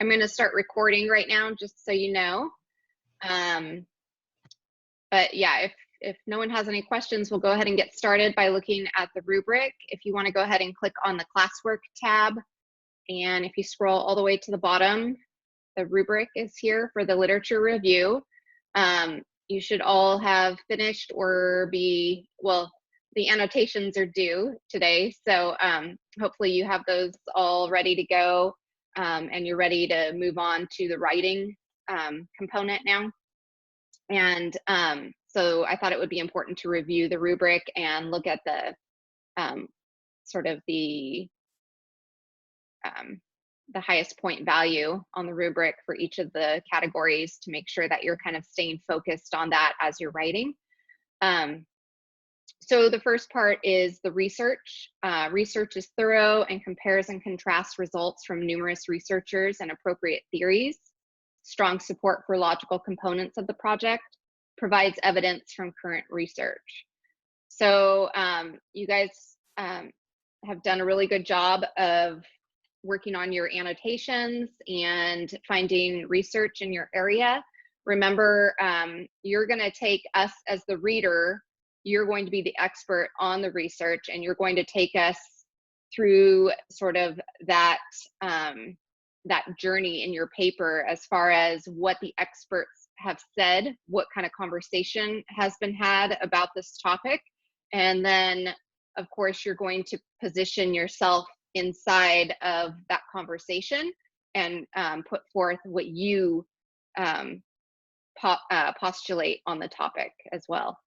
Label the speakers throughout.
Speaker 1: I'm going to start recording right now, just so you know. But yeah, if no one has any questions, we'll go ahead and get started by looking at the rubric. If you want to go ahead and click on the classwork tab, and if you scroll all the way to the bottom, the rubric is here for the literature review. You should all have finished or be, well, the annotations are due today, so hopefully you have those all ready to go, and you're ready to move on to the writing component now. And so I thought it would be important to review the rubric and look at the sort of the highest point value on the rubric for each of the categories to make sure that you're kind of staying focused on that as you're writing. So the first part is the research. Research is thorough and compares and contrasts results from numerous researchers and appropriate theories. Strong support for logical components of the project. Provides evidence from current research. So you guys have done a really good job of working on your annotations and finding research in your area. Remember, you're going to take us as the reader, you're going to be the expert on the research, and you're going to take us through sort of that, that journey in your paper as far as what the experts have said, what kind of conversation has been had about this topic. And then, of course, you're going to position yourself inside of that conversation and put forth what you postulate on the topic as well.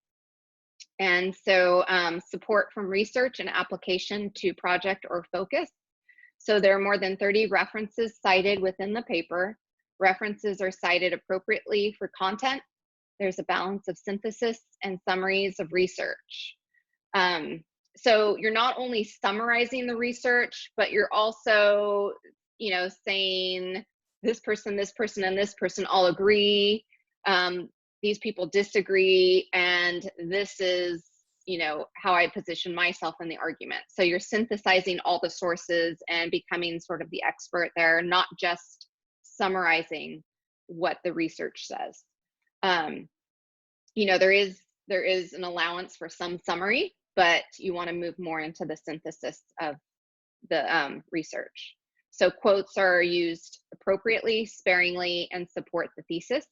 Speaker 1: And so support from research and application to project or focus. So there are more than 30 references cited within the paper. References are cited appropriately for content. There's a balance of synthesis and summaries of research. So you're not only summarizing the research, but you're also, you know, saying this person, and this person all agree. These people disagree, and this is, you know, how I position myself in the argument. So you're synthesizing all the sources and becoming sort of the expert there, not just summarizing what the research says. You know, there is an allowance for some summary, but you want to move more into the synthesis of the research. So quotes are used appropriately, sparingly, and support the thesis.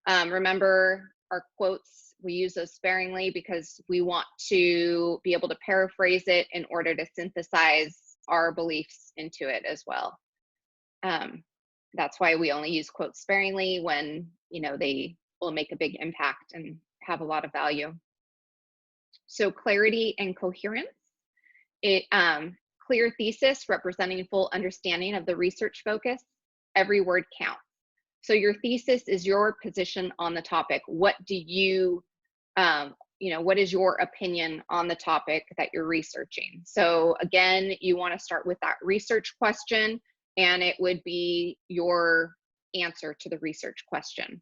Speaker 1: Remember, our quotes, we use those sparingly because we want to be able to paraphrase it in order to synthesize our beliefs into it as well. That's why we only use quotes sparingly when, you know, they will make a big impact and have a lot of value. So clarity and coherence. Clear thesis representing full understanding of the research focus. Every word counts. So your thesis is your position on the topic. What do you, you know, what is your opinion on the topic that you're researching? So again, you want to start with that research question, and it would be your answer to the research question.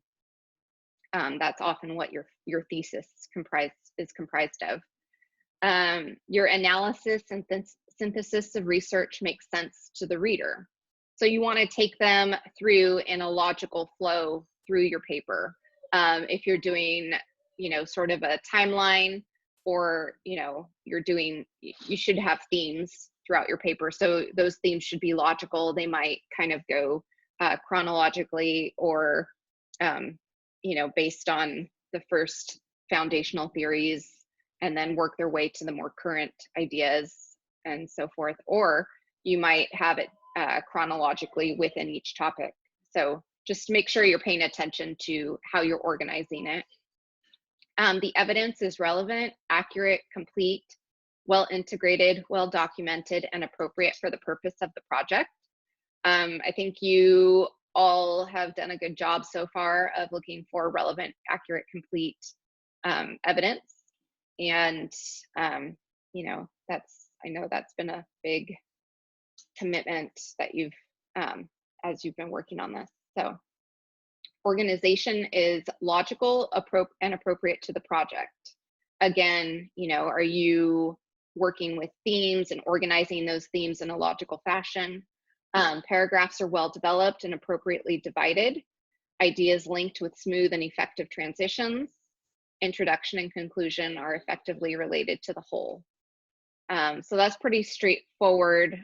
Speaker 1: That's often what your thesis is comprised of. Your analysis and synthesis of research makes sense to the reader. So you want to take them through in a logical flow through your paper. If you're doing, you know, sort of a timeline, or, you know, you should have themes throughout your paper. So those themes should be logical. They might kind of go chronologically, or, you know, based on the first foundational theories, and then work their way to the more current ideas and so forth. Or you might have it chronologically within each topic. So just make sure you're paying attention to how you're organizing it. The evidence is relevant, accurate, complete, well integrated, well documented, and appropriate for the purpose of the project. I think you all have done a good job so far of looking for relevant, accurate, complete evidence. And, you know, I know that's been a big commitment that you've, as you've been working on this. So organization is logical, and appropriate to the project. Again, you know, are you working with themes and organizing those themes in a logical fashion? Paragraphs are well developed and appropriately divided. Ideas linked with smooth and effective transitions. Introduction and conclusion are effectively related to the whole. So that's pretty straightforward.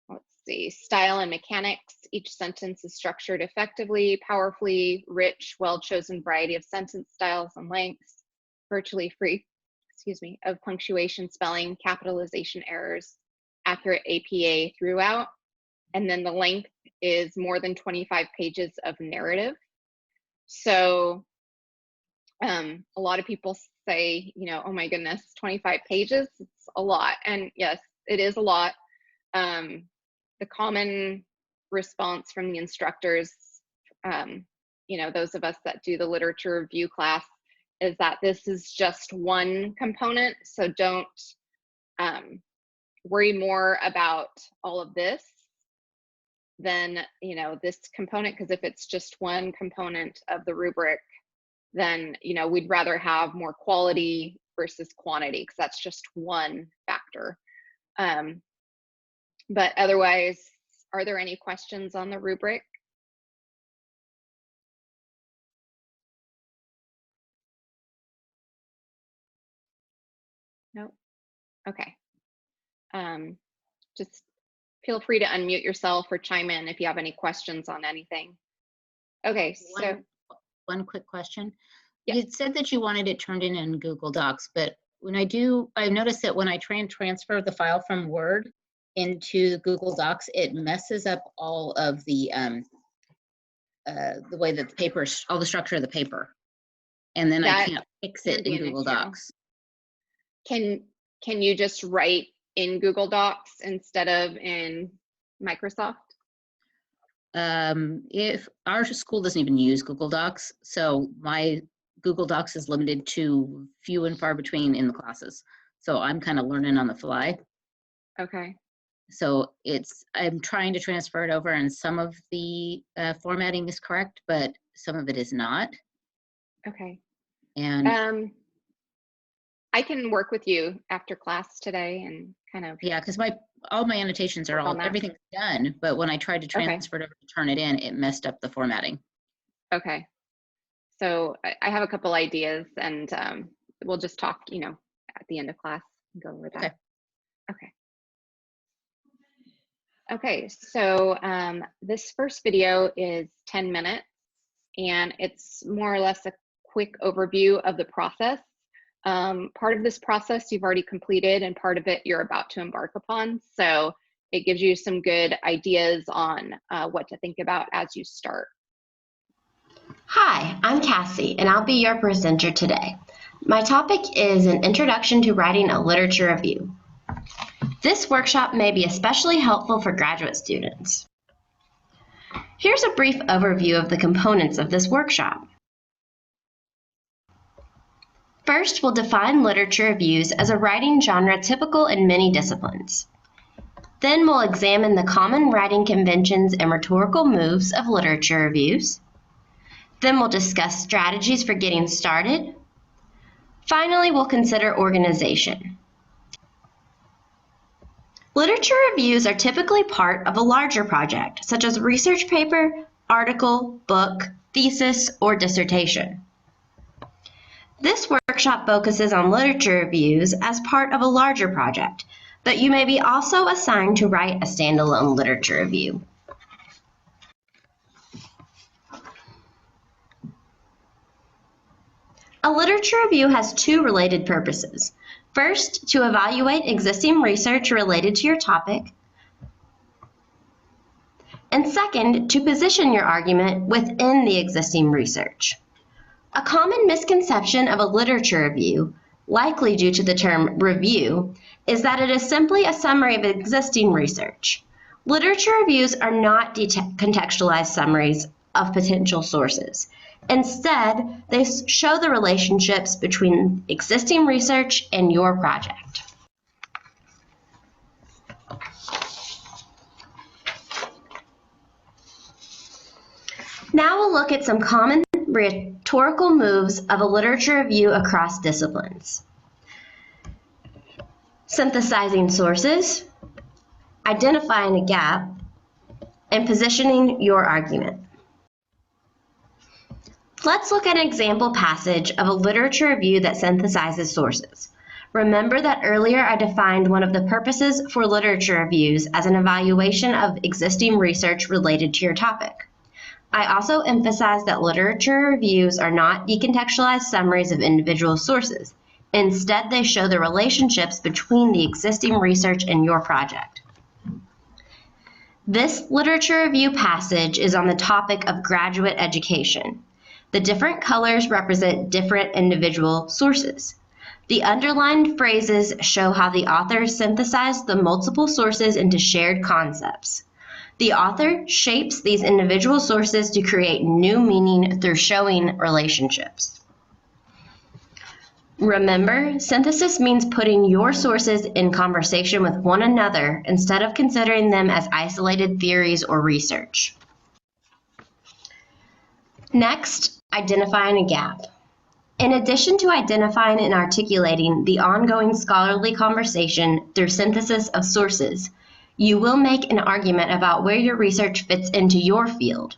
Speaker 1: Let's see, style and mechanics. Each sentence is structured effectively, powerfully, rich, well-chosen variety of sentence styles and lengths, virtually free, of punctuation, spelling, capitalization errors, accurate APA throughout. And then the length is more than 25 pages of narrative. So a lot of people say, you know, oh my goodness, 25 pages, it's a lot. And yes, it is a lot. The common response from the instructors, you know, those of us that do the literature review class, is that this is just one component. So don't worry more about all of this than, you know, this component, because if it's just one component of the rubric, then, you know, we'd rather have more quality versus quantity, because that's just one factor. But otherwise, are there any questions on the rubric? No? Okay. Just feel free to unmute yourself or chime in if you have any questions on anything. Okay, so.
Speaker 2: One quick question.
Speaker 1: Yeah.
Speaker 2: You said that you wanted it turned in Google Docs, but when I noticed that when I try and transfer the file from Word into Google Docs, it messes up all of the way that the paper, all the structure of the paper, and then I can't fix it in Google Docs.
Speaker 1: Can you just write in Google Docs instead of in Microsoft?
Speaker 2: If our school doesn't even use Google Docs, so my Google Docs is limited to few and far between in the classes. So I'm kind of learning on the fly.
Speaker 1: Okay.
Speaker 2: So I'm trying to transfer it over, and some of the formatting is correct, but some of it is not.
Speaker 1: Okay.
Speaker 2: And
Speaker 1: I can work with you after class today and kind of.
Speaker 2: Yeah, because all my annotations are everything's done, but when I tried to transfer it over to turn it in, it messed up the formatting. Okay.
Speaker 1: So I have a couple ideas, and we'll just talk, you know, at the end of class and go over that. Okay. Okay, so this first video is 10 minutes, and it's more or less a quick overview of the process. Part of this process you've already completed, and part of it you're about to embark upon. So it gives you some good ideas on what to think about as you start.
Speaker 3: Hi, I'm Cassie, and I'll be your presenter today. My topic is an introduction to writing a literature review. This workshop may be especially helpful for graduate students. Here's a brief overview of the components of this workshop. First, we'll define literature reviews as a writing genre typical in many disciplines. Then we'll examine the common writing conventions and rhetorical moves of literature reviews. Then we'll discuss strategies for getting started. Finally, we'll consider organization. Literature reviews are typically part of a larger project, such as a research paper, article, book, thesis, or dissertation. This workshop focuses on literature reviews as part of a larger project, but you may be also assigned to write a standalone literature review. A literature review has two related purposes. First, to evaluate existing research related to your topic, and second, to position your argument within the existing research. A common misconception of a literature review, likely due to the term review, is that it is simply a summary of existing research. Literature reviews are not contextualized summaries of potential sources. Instead, they show the relationships between existing research and your project. Now we'll look at some common rhetorical moves of a literature review across disciplines. Synthesizing sources, identifying a gap, and positioning your argument. Let's look at an example passage of a literature review that synthesizes sources. Remember that earlier I defined one of the purposes for literature reviews as an evaluation of existing research related to your topic. I also emphasized that literature reviews are not decontextualized summaries of individual sources. Instead, they show the relationships between the existing research and your project. This literature review passage is on the topic of graduate education. The different colors represent different individual sources. The underlined phrases show how the author synthesized the multiple sources into shared concepts. The author shapes these individual sources to create new meaning through showing relationships. Remember, synthesis means putting your sources in conversation with one another instead of considering them as isolated theories or research. Next, identifying a gap. In addition to identifying and articulating the ongoing scholarly conversation through synthesis of sources, you will make an argument about where your research fits into your field.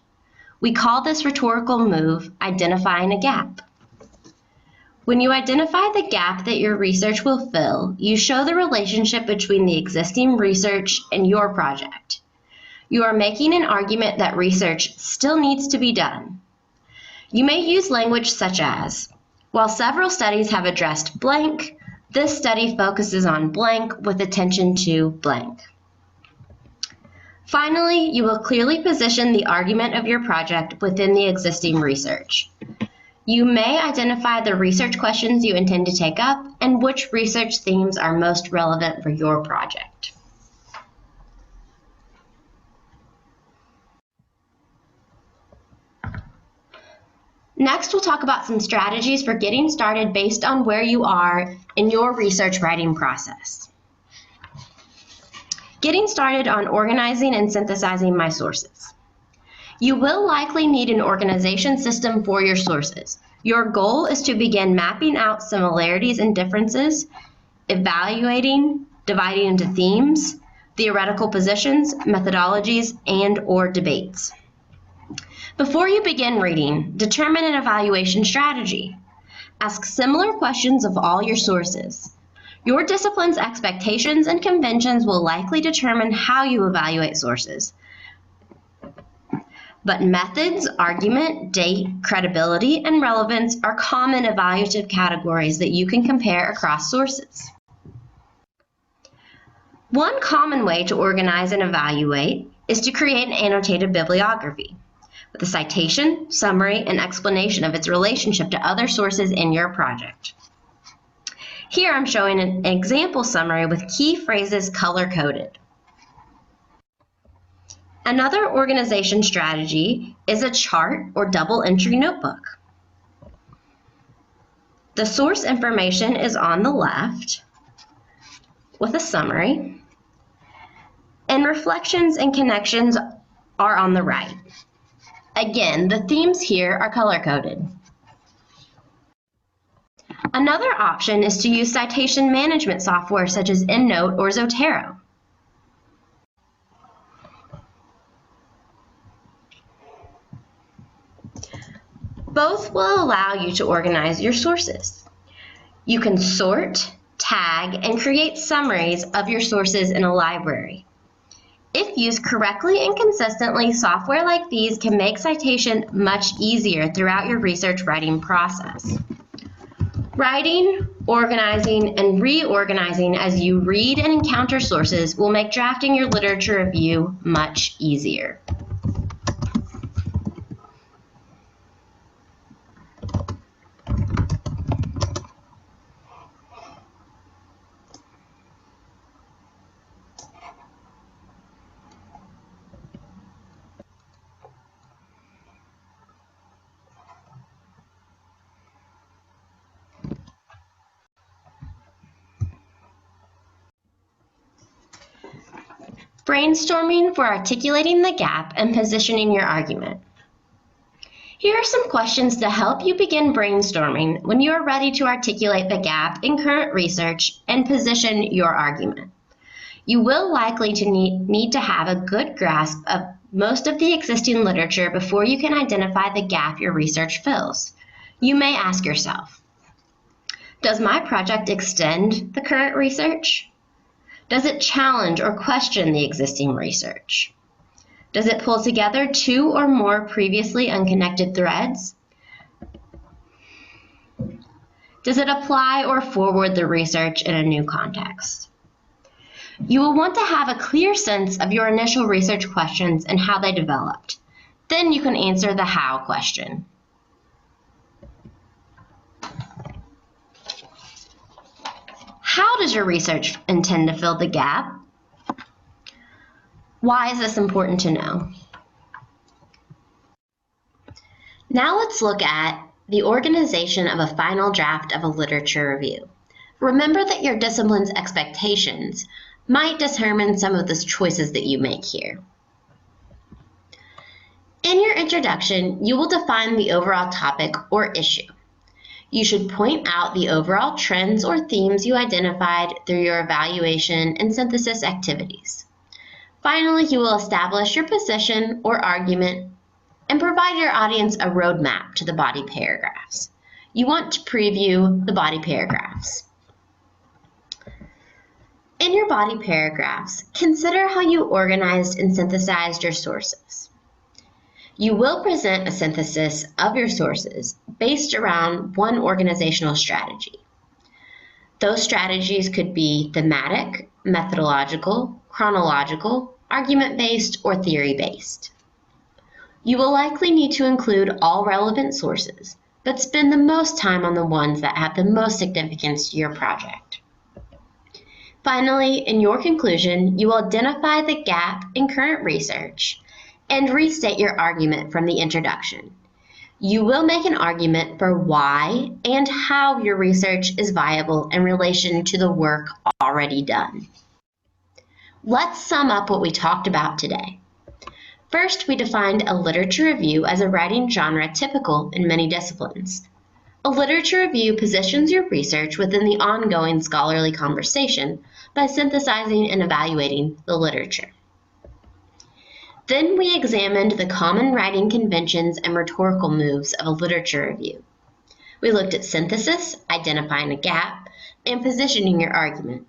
Speaker 3: We call this rhetorical move identifying a gap. When you identify the gap that your research will fill, you show the relationship between the existing research and your project. You are making an argument that research still needs to be done. You may use language such as, while several studies have addressed blank, this study focuses on blank with attention to blank. Finally, you will clearly position the argument of your project within the existing research. You may identify the research questions you intend to take up and which research themes are most relevant for your project. Next, we'll talk about some strategies for getting started based on where you are in your research writing process. Getting started on organizing and synthesizing my sources. You will likely need an organization system for your sources. Your goal is to begin mapping out similarities and differences, evaluating, dividing into themes, theoretical positions, methodologies, and/or debates. Before you begin reading, determine an evaluation strategy. Ask similar questions of all your sources. Your discipline's expectations and conventions will likely determine how you evaluate sources. But methods, argument, date, credibility, and relevance are common evaluative categories that you can compare across sources. One common way to organize and evaluate is to create an annotated bibliography with a citation, summary, and explanation of its relationship to other sources in your project. Here I'm showing an example summary with key phrases color-coded. Another organization strategy is a chart or double entry notebook. The source information is on the left with a summary, and reflections and connections are on the right. Again, the themes here are color-coded. Another option is to use citation management software such as EndNote or Zotero. Both will allow you to organize your sources. You can sort, tag, and create summaries of your sources in a library. If used correctly and consistently, software like these can make citation much easier throughout your research writing process. Writing, organizing, and reorganizing as you read and encounter sources will make drafting your literature review much easier. Brainstorming for articulating the gap and positioning your argument. Here are some questions to help you begin brainstorming when you are ready to articulate the gap in current research and position your argument. You will likely to need to have a good grasp of most of the existing literature before you can identify the gap your research fills. You may ask yourself, does my project extend the current research? Does it challenge or question the existing research? Does it pull together two or more previously unconnected threads? Does it apply or forward the research in a new context? You will want to have a clear sense of your initial research questions and how they developed. Then you can answer the how question. How does your research intend to fill the gap? Why is this important to know? Now let's look at the organization of a final draft of a literature review. Remember that your discipline's expectations might determine some of the choices that you make here. In your introduction, you will define the overall topic or issue. You should point out the overall trends or themes you identified through your evaluation and synthesis activities. Finally, you will establish your position or argument and provide your audience a roadmap to the body paragraphs. You want to preview the body paragraphs. In your body paragraphs, consider how you organized and synthesized your sources. You will present a synthesis of your sources based around one organizational strategy. Those strategies could be thematic, methodological, chronological, argument-based, or theory-based. You will likely need to include all relevant sources, but spend the most time on the ones that have the most significance to your project. Finally, in your conclusion, you will identify the gap in current research and restate your argument from the introduction. You will make an argument for why and how your research is viable in relation to the work already done. Let's sum up what we talked about today. First, we defined a literature review as a writing genre typical in many disciplines. A literature review positions your research within the ongoing scholarly conversation by synthesizing and evaluating the literature. Then we examined the common writing conventions and rhetorical moves of a literature review. We looked at synthesis, identifying a gap, and positioning your argument.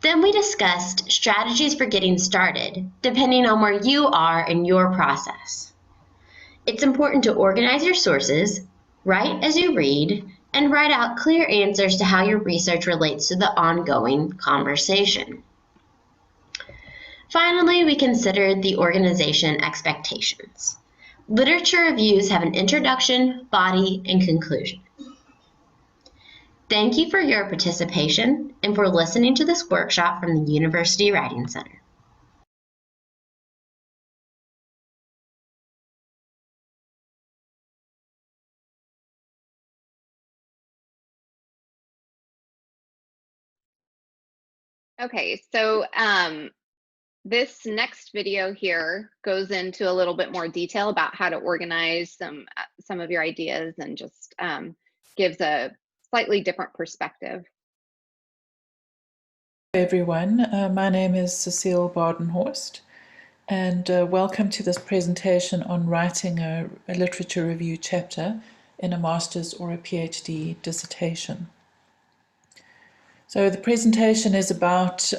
Speaker 3: Then we discussed strategies for getting started, depending on where you are in your process. It's important to organize your sources, write as you read, and write out clear answers to how your research relates to the ongoing conversation. Finally, we considered the organization expectations. Literature reviews have an introduction, body, and conclusion. Thank you for your participation and for listening to this workshop from the University Writing Center.
Speaker 1: Okay, so this next video here goes into a little bit more detail about how to organize some of your ideas and just gives a slightly different perspective.
Speaker 4: Hey everyone, my name is Cecile Badenhorst, and welcome to this presentation on writing a literature review chapter in a master's or a PhD dissertation. So the presentation is about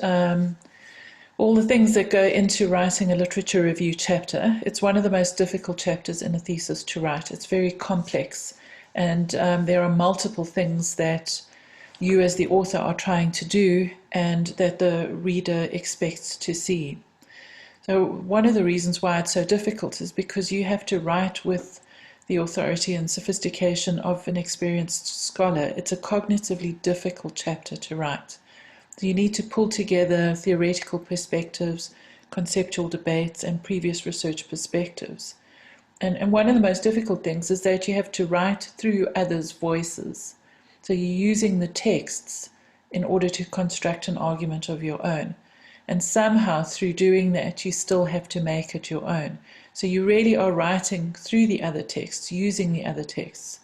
Speaker 4: all the things that go into writing a literature review chapter. It's one of the most difficult chapters in a thesis to write. It's very complex, and there are multiple things that you as the author are trying to do and that the reader expects to see. So one of the reasons why it's so difficult is because you have to write with the authority and sophistication of an experienced scholar. It's a cognitively difficult chapter to write. You need to pull together theoretical perspectives, conceptual debates, and previous research perspectives. And one of the most difficult things is that you have to write through others' voices. So you're using the texts in order to construct an argument of your own. And somehow through doing that, you still have to make it your own. So you really are writing through the other texts, using the other texts,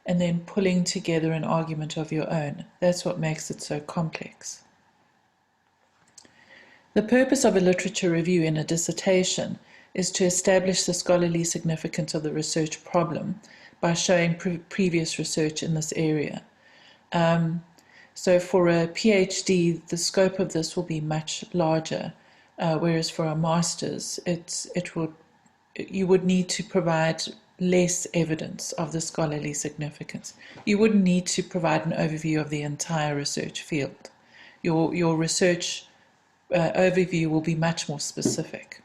Speaker 4: and then pulling together an argument of your own. That's what makes it so complex. The purpose of a literature review in a dissertation is to establish the scholarly significance of the research problem by showing previous research in this area. So for a PhD, the scope of this will be much larger, whereas for a master's, you would need to provide less evidence of the scholarly significance. You wouldn't need to provide an overview of the entire research field. Your research overview will be much more specific.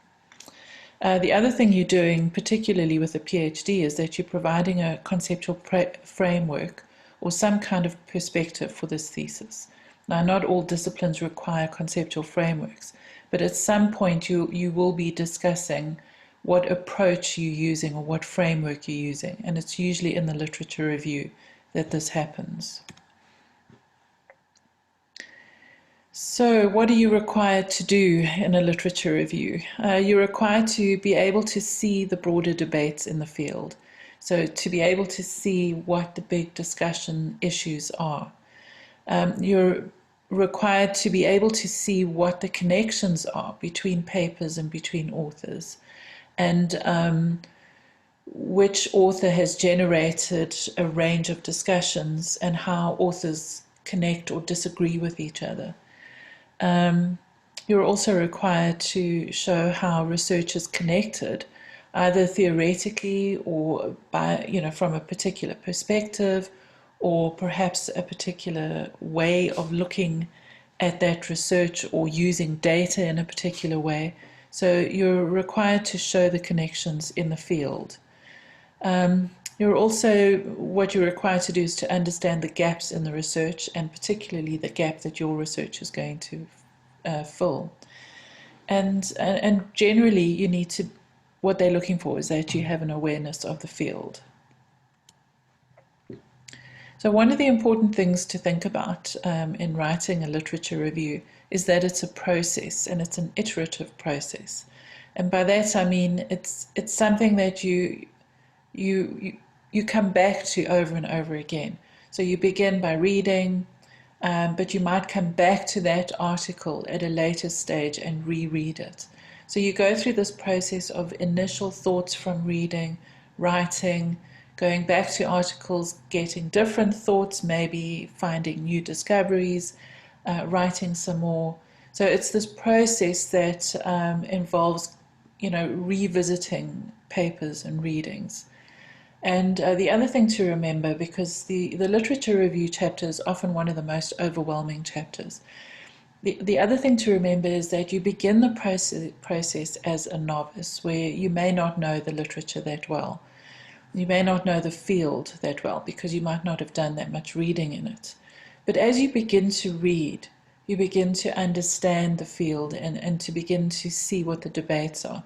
Speaker 4: The other thing you're doing, particularly with a PhD, is that you're providing a conceptual framework or some kind of perspective for this thesis. Now, not all disciplines require conceptual frameworks, but at some point you will be discussing what approach you're using or what framework you're using, and it's usually in the literature review that this happens. So what are you required to do in a literature review? You're required to be able to see the broader debates in the field. So to be able to see what the big discussion issues are. You're required to be able to see what the connections are between papers and between authors, and which author has generated a range of discussions and how authors connect or disagree with each other. You're also required to show how research is connected, either theoretically or from a particular perspective, or perhaps a particular way of looking at that research or using data in a particular way. So you're required to show the connections in the field. What you're required to do is to understand the gaps in the research, and particularly the gap that your research is going to fill. And generally, you need to, what they're looking for is that you have an awareness of the field. So one of the important things to think about in writing a literature review is that it's a process, and it's an iterative process. And by that I mean it's something that you come back to over and over again. So you begin by reading, but you might come back to that article at a later stage and reread it. So you go through this process of initial thoughts from reading, writing, going back to articles, getting different thoughts, maybe finding new discoveries, writing some more. So it's this process that involves, revisiting papers and readings. And the other thing to remember, because the literature review chapter is often one of the most overwhelming chapters, the other thing to remember is that you begin the process as a novice, where you may not know the literature that well. You may not know the field that well because you might not have done that much reading in it. But as you begin to read, you begin to understand the field and to begin to see what the debates are.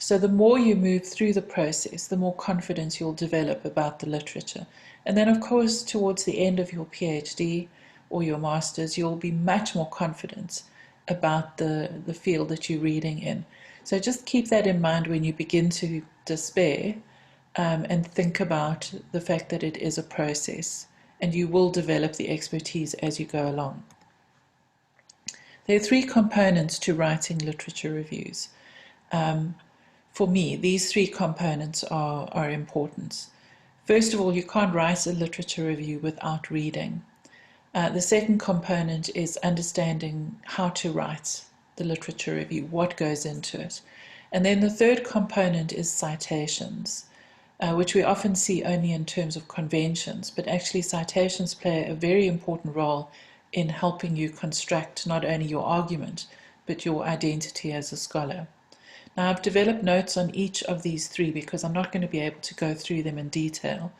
Speaker 4: So the more you move through the process, the more confidence you'll develop about the literature. And then, of course, towards the end of your PhD or your master's, you'll be much more confident about the field that you're reading in. So just keep that in mind when you begin to despair, and think about the fact that it is a process, and you will develop the expertise as you go along. There are three components to writing literature reviews. For me, these three components are important. First of all, you can't write a literature review without reading. The second component is understanding how to write the literature review, what goes into it. And then the third component is citations, which we often see only in terms of conventions, but actually citations play a very important role in helping you construct not only your argument, but your identity as a scholar. Now, I've developed notes on each of these three because I'm not going to be able to go through them in detail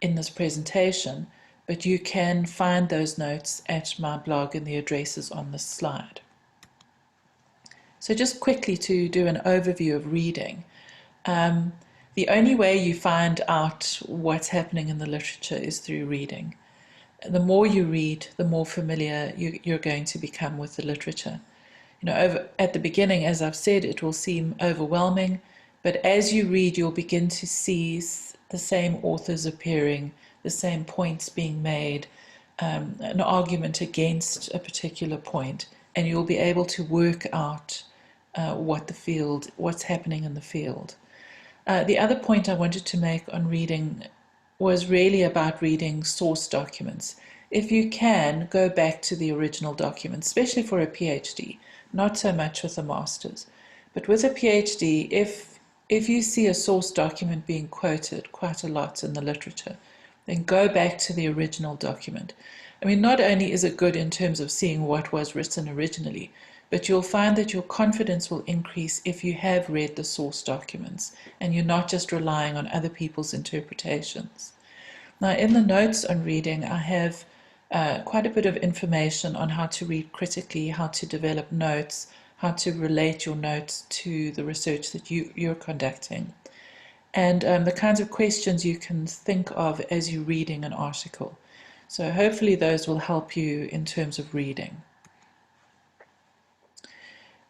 Speaker 4: in this presentation, but you can find those notes at my blog, and the address is on this slide. So just quickly to do an overview of reading. The only way you find out what's happening in the literature is through reading. The more you read, the more familiar you're going to become with the literature. At the beginning, as I've said, it will seem overwhelming, but as you read, you'll begin to see the same authors appearing, the same points being made, an argument against a particular point, and you'll be able to work out what's happening in the field. The other point I wanted to make on reading was really about reading source documents. If you can, go back to the original documents, especially for a PhD, not so much with a master's. But with a PhD, if you see a source document being quoted quite a lot in the literature, then go back to the original document. I mean, not only is it good in terms of seeing what was written originally, but you'll find that your confidence will increase if you have read the source documents and you're not just relying on other people's interpretations. Now, in the notes on reading, I have quite a bit of information on how to read critically, how to develop notes, how to relate your notes to the research that you're conducting, and the kinds of questions you can think of as you're reading an article. So hopefully those will help you in terms of reading.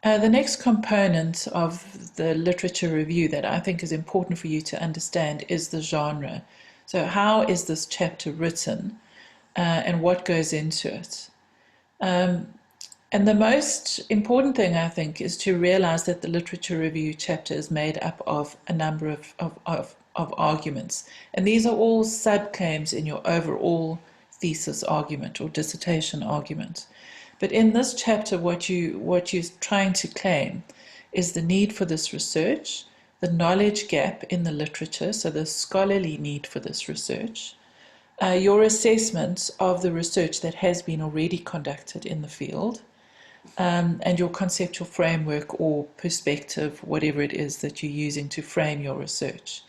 Speaker 4: The next component of the literature review that I think is important for you to understand is the genre. So how is this chapter written and what goes into it? And the most important thing, I think, is to realize that the literature review chapter is made up of a number of arguments. And these are all subclaims in your overall thesis argument or dissertation argument. But in this chapter, what you're trying to claim is the need for this research, the knowledge gap in the literature, so the scholarly need for this research, your assessment of the research that has been already conducted in the field, and your conceptual framework or perspective, whatever it is that you're using to frame your research.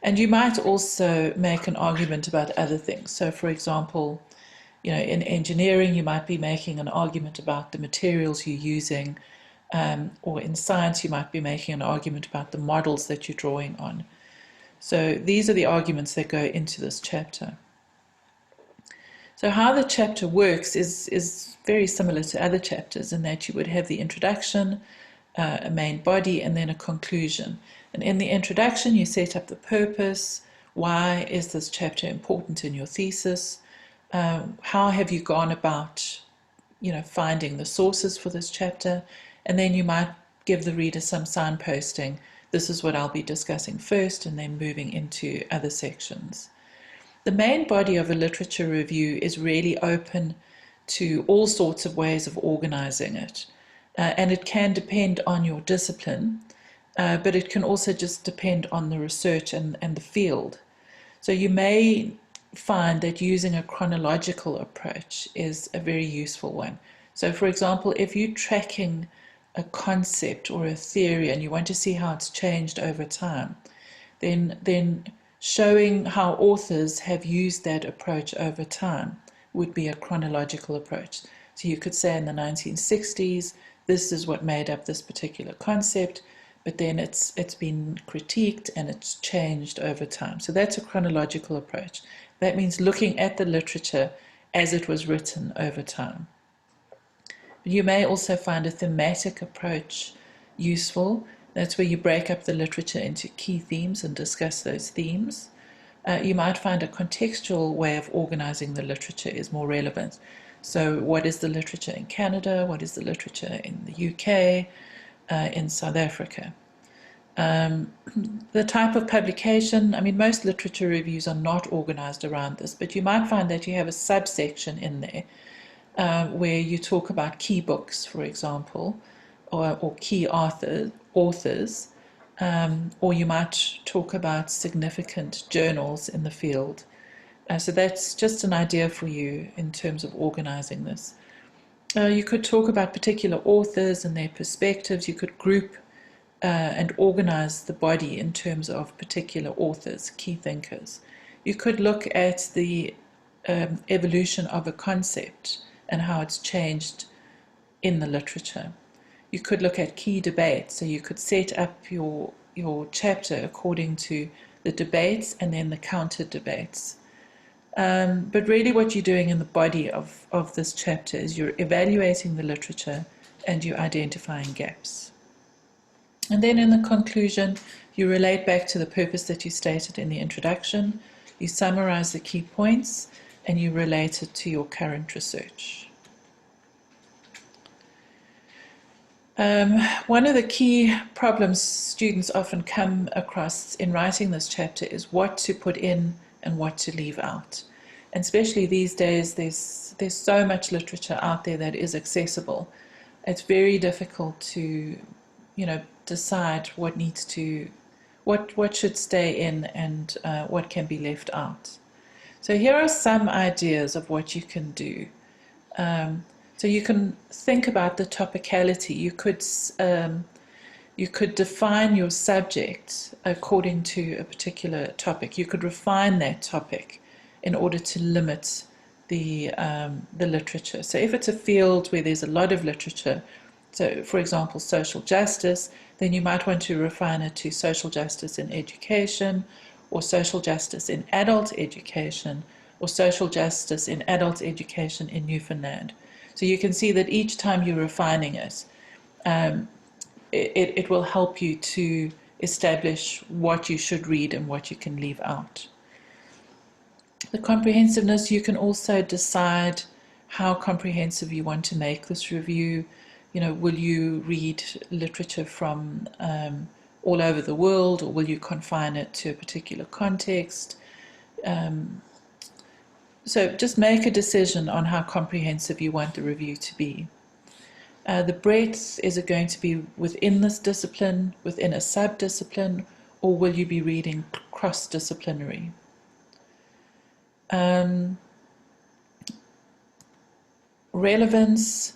Speaker 4: And you might also make an argument about other things. So, for example, in engineering, you might be making an argument about the materials you're using, or in science, you might be making an argument about the models that you're drawing on. So these are the arguments that go into this chapter. So how the chapter works is very similar to other chapters in that you would have the introduction, a main body, and then a conclusion. And in the introduction, you set up the purpose. Why is this chapter important in your thesis? How have you gone about, finding the sources for this chapter? And then you might give the reader some signposting. This is what I'll be discussing first, and then moving into other sections. The main body of a literature review is really open to all sorts of ways of organizing it. And it can depend on your discipline, but it can also just depend on the research and the field. So you may find that using a chronological approach is a very useful one. So for example, if you're tracking a concept or a theory and you want to see how it's changed over time, then showing how authors have used that approach over time would be a chronological approach. So you could say in the 1960s, this is what made up this particular concept, but then it's been critiqued and it's changed over time. So that's a chronological approach. That means looking at the literature as it was written over time. You may also find a thematic approach useful. That's where you break up the literature into key themes and discuss those themes. You might find a contextual way of organizing the literature is more relevant. So what is the literature in Canada? What is the literature in the UK, in South Africa? The type of publication, I mean, most literature reviews are not organized around this, but you might find that you have a subsection in there where you talk about key books, for example, or key authors, or you might talk about significant journals in the field. So that's just an idea for you in terms of organizing this. You could talk about particular authors and their perspectives. You could group and organize the body in terms of particular authors, key thinkers. You could look at the evolution of a concept and how it's changed in the literature. You could look at key debates, so you could set up your chapter according to the debates and then the counter debates. But really what you're doing in the body of this chapter is you're evaluating the literature and you're identifying gaps. And then in the conclusion, you relate back to the purpose that you stated in the introduction, you summarize the key points, and you relate it to your current research. One of the key problems students often come across in writing this chapter is what to put in and what to leave out. And especially these days, there's so much literature out there that is accessible. It's very difficult to, decide what needs to, what should stay in and what can be left out. So here are some ideas of what you can do. So you can think about the topicality. You could define your subject according to a particular topic. You could refine that topic in order to limit the literature. So if it's a field where there's a lot of literature, so for example social justice, then you might want to refine it to social justice in education, or social justice in adult education, or social justice in adult education in Newfoundland. So you can see that each time you're refining it, it will help you to establish what you should read and what you can leave out. The comprehensiveness, you can also decide how comprehensive you want to make this review. Will you read literature from all over the world, or will you confine it to a particular context? So just make a decision on how comprehensive you want the review to be. The breadth, is it going to be within this discipline, within a sub-discipline, or will you be reading cross-disciplinary? Relevance,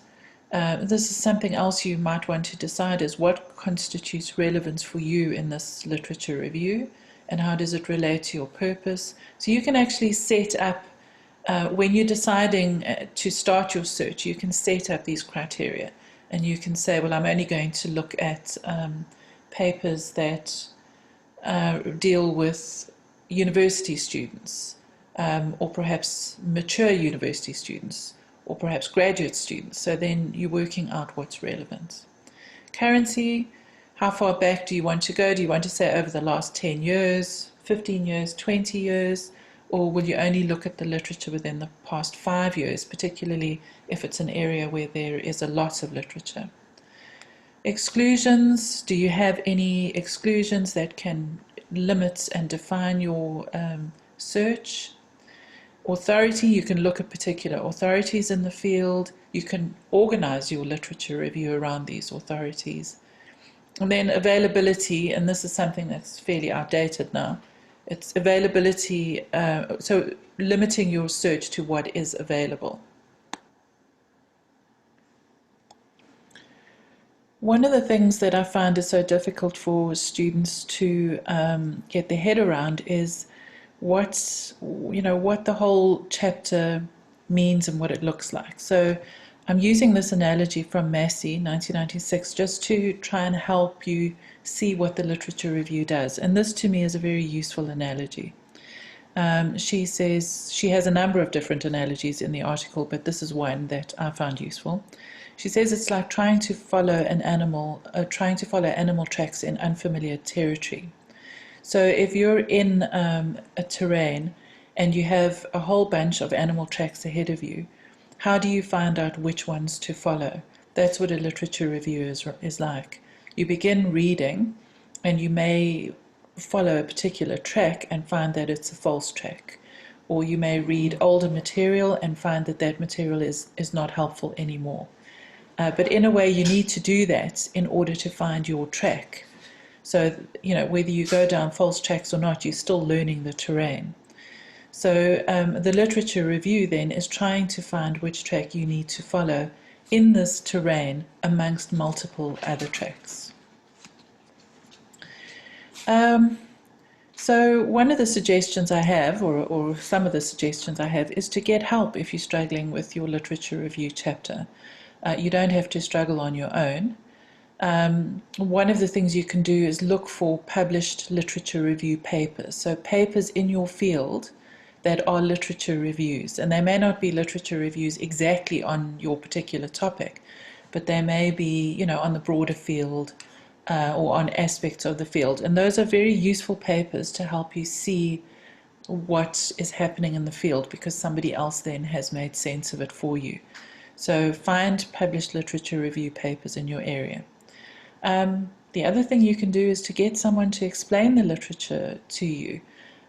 Speaker 4: this is something else you might want to decide, is what constitutes relevance for you in this literature review, and how does it relate to your purpose. So you can actually set up, when you're deciding to start your search, you can set up these criteria, and you can say, well, I'm only going to look at papers that deal with university students, or perhaps mature university students, or perhaps graduate students. So then you're working out what's relevant. Currency, how far back do you want to go? Do you want to say over the last 10 years, 15 years, 20 years? Or will you only look at the literature within the past 5 years, particularly if it's an area where there is a lot of literature? Exclusions, do you have any exclusions that can limit and define your search? Authority, you can look at particular authorities in the field. You can organize your literature review around these authorities. And then availability, and this is something that's fairly outdated now. It's availability, so limiting your search to what is available. One of the things that I find is so difficult for students to get their head around is what the whole chapter means and what it looks like. So I'm using this analogy from Massey, 1996, just to try and help you see what the literature review does. And this to me is a very useful analogy. She says, she has a number of different analogies in the article, but this is one that I found useful. She says it's like trying to follow animal tracks in unfamiliar territory. So if you're in a terrain and you have a whole bunch of animal tracks ahead of you, how do you find out which ones to follow? That's what a literature review is like. You begin reading and you may follow a particular track and find that it's a false track. Or you may read older material and find that that material is not helpful anymore. But in a way, you need to do that in order to find your track. So, whether you go down false tracks or not, you're still learning the terrain. So the literature review then is trying to find which track you need to follow in this terrain amongst multiple other tracks. So one of the suggestions I have, or some of the suggestions I have, is to get help if you're struggling with your literature review chapter. You don't have to struggle on your own. One of the things you can do is look for published literature review papers. So papers in your field that are literature reviews, and they may not be literature reviews exactly on your particular topic, but they may be, on the broader field or on aspects of the field. And those are very useful papers to help you see what is happening in the field, because somebody else then has made sense of it for you. So find published literature review papers in your area. The other thing you can do is to get someone to explain the literature to you,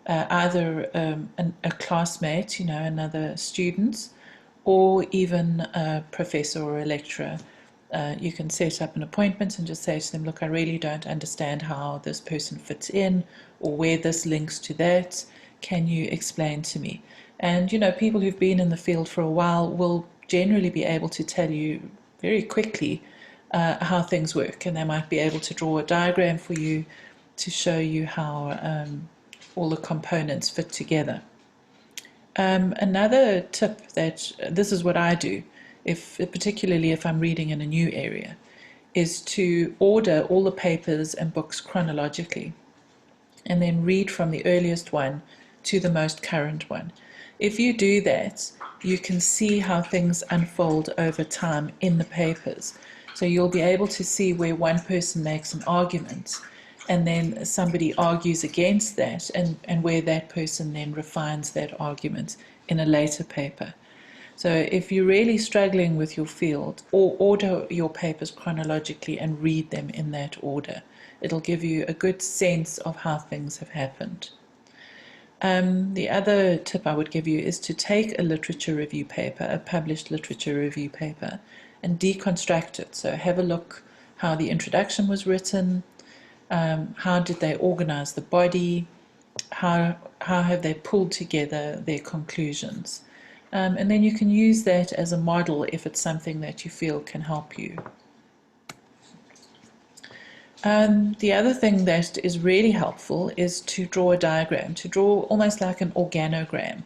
Speaker 4: either a classmate, another student, or even a professor or a lecturer. You can set up an appointment and just say to them, look, I really don't understand how this person fits in or where this links to that. Can you explain to me? And, people who've been in the field for a while will generally be able to tell you very quickly how things work, and they might be able to draw a diagram for you to show you how all the components fit together. Another tip this is what I do, particularly if I'm reading in a new area, is to order all the papers and books chronologically, and then read from the earliest one to the most current one. If you do that, you can see how things unfold over time in the papers. So you'll be able to see where one person makes an argument and then somebody argues against that, and where that person then refines that argument in a later paper. So if you're really struggling with your field, or order your papers chronologically and read them in that order. It'll give you a good sense of how things have happened. The other tip I would give you is to take a literature review paper, a published literature review paper, and deconstruct it. So have a look how the introduction was written, how did they organize the body, how have they pulled together their conclusions. And then you can use that as a model if it's something that you feel can help you. The other thing that is really helpful is to draw a diagram, to draw almost like an organogram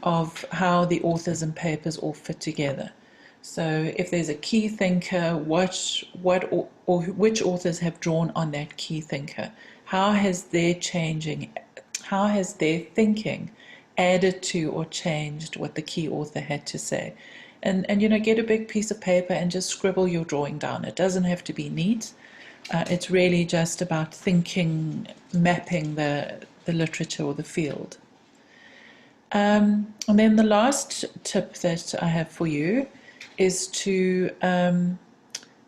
Speaker 4: of how the authors and papers all fit together. So if there's a key thinker, which authors have drawn on that key thinker? How has their thinking added to or changed what the key author had to say? And get a big piece of paper and just scribble your drawing down. It doesn't have to be neat. It's really just about thinking, mapping the literature or the field. And then the last tip that I have for you is to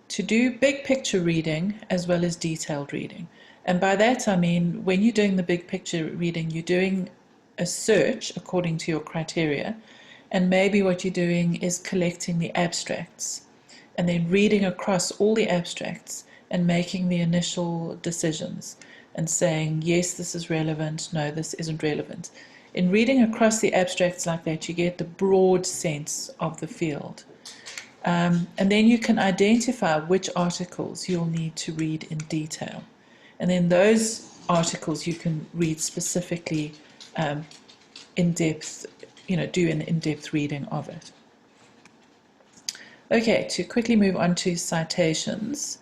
Speaker 4: do big picture reading as well as detailed reading. And by that I mean, when you're doing the big picture reading, you're doing a search according to your criteria, and maybe what you're doing is collecting the abstracts and then reading across all the abstracts and making the initial decisions and saying, yes, this is relevant, no, this isn't relevant. In reading across the abstracts like that, you get the broad sense of the field. And then you can identify which articles you'll need to read in detail. And then those articles you can read specifically in depth, do an in-depth reading of it. Okay, to quickly move on to citations.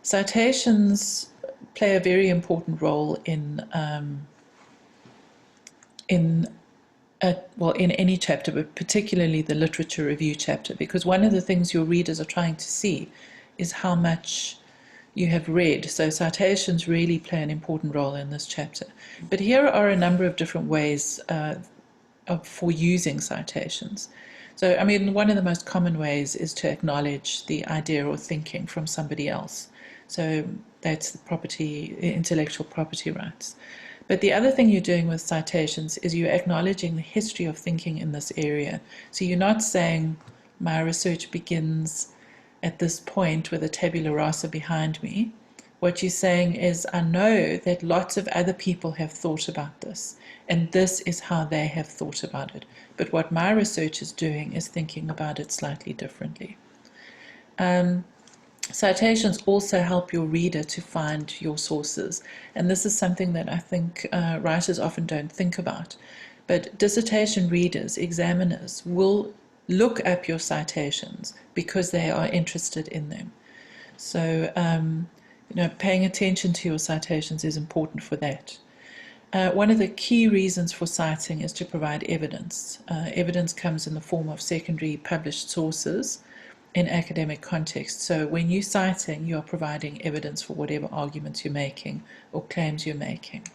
Speaker 4: Citations play a very important role in any chapter, but particularly the literature review chapter, because one of the things your readers are trying to see is how much you have read. So citations really play an important role in this chapter. But here are a number of different ways for using citations. So, I mean, one of the most common ways is to acknowledge the idea or thinking from somebody else. So that's the intellectual property rights. But the other thing you're doing with citations is you're acknowledging the history of thinking in this area. So you're not saying, my research begins at this point with a tabula rasa behind me. What you're saying is, I know that lots of other people have thought about this, and this is how they have thought about it. But what my research is doing is thinking about it slightly differently. Citations also help your reader to find your sources, and this is something that I think writers often don't think about. But dissertation readers, examiners, will look up your citations because they are interested in them. So, paying attention to your citations is important for that. One of the key reasons for citing is to provide evidence. Evidence comes in the form of secondary published sources in academic context. So when you're citing, you're providing evidence for whatever arguments you're making or claims you're making.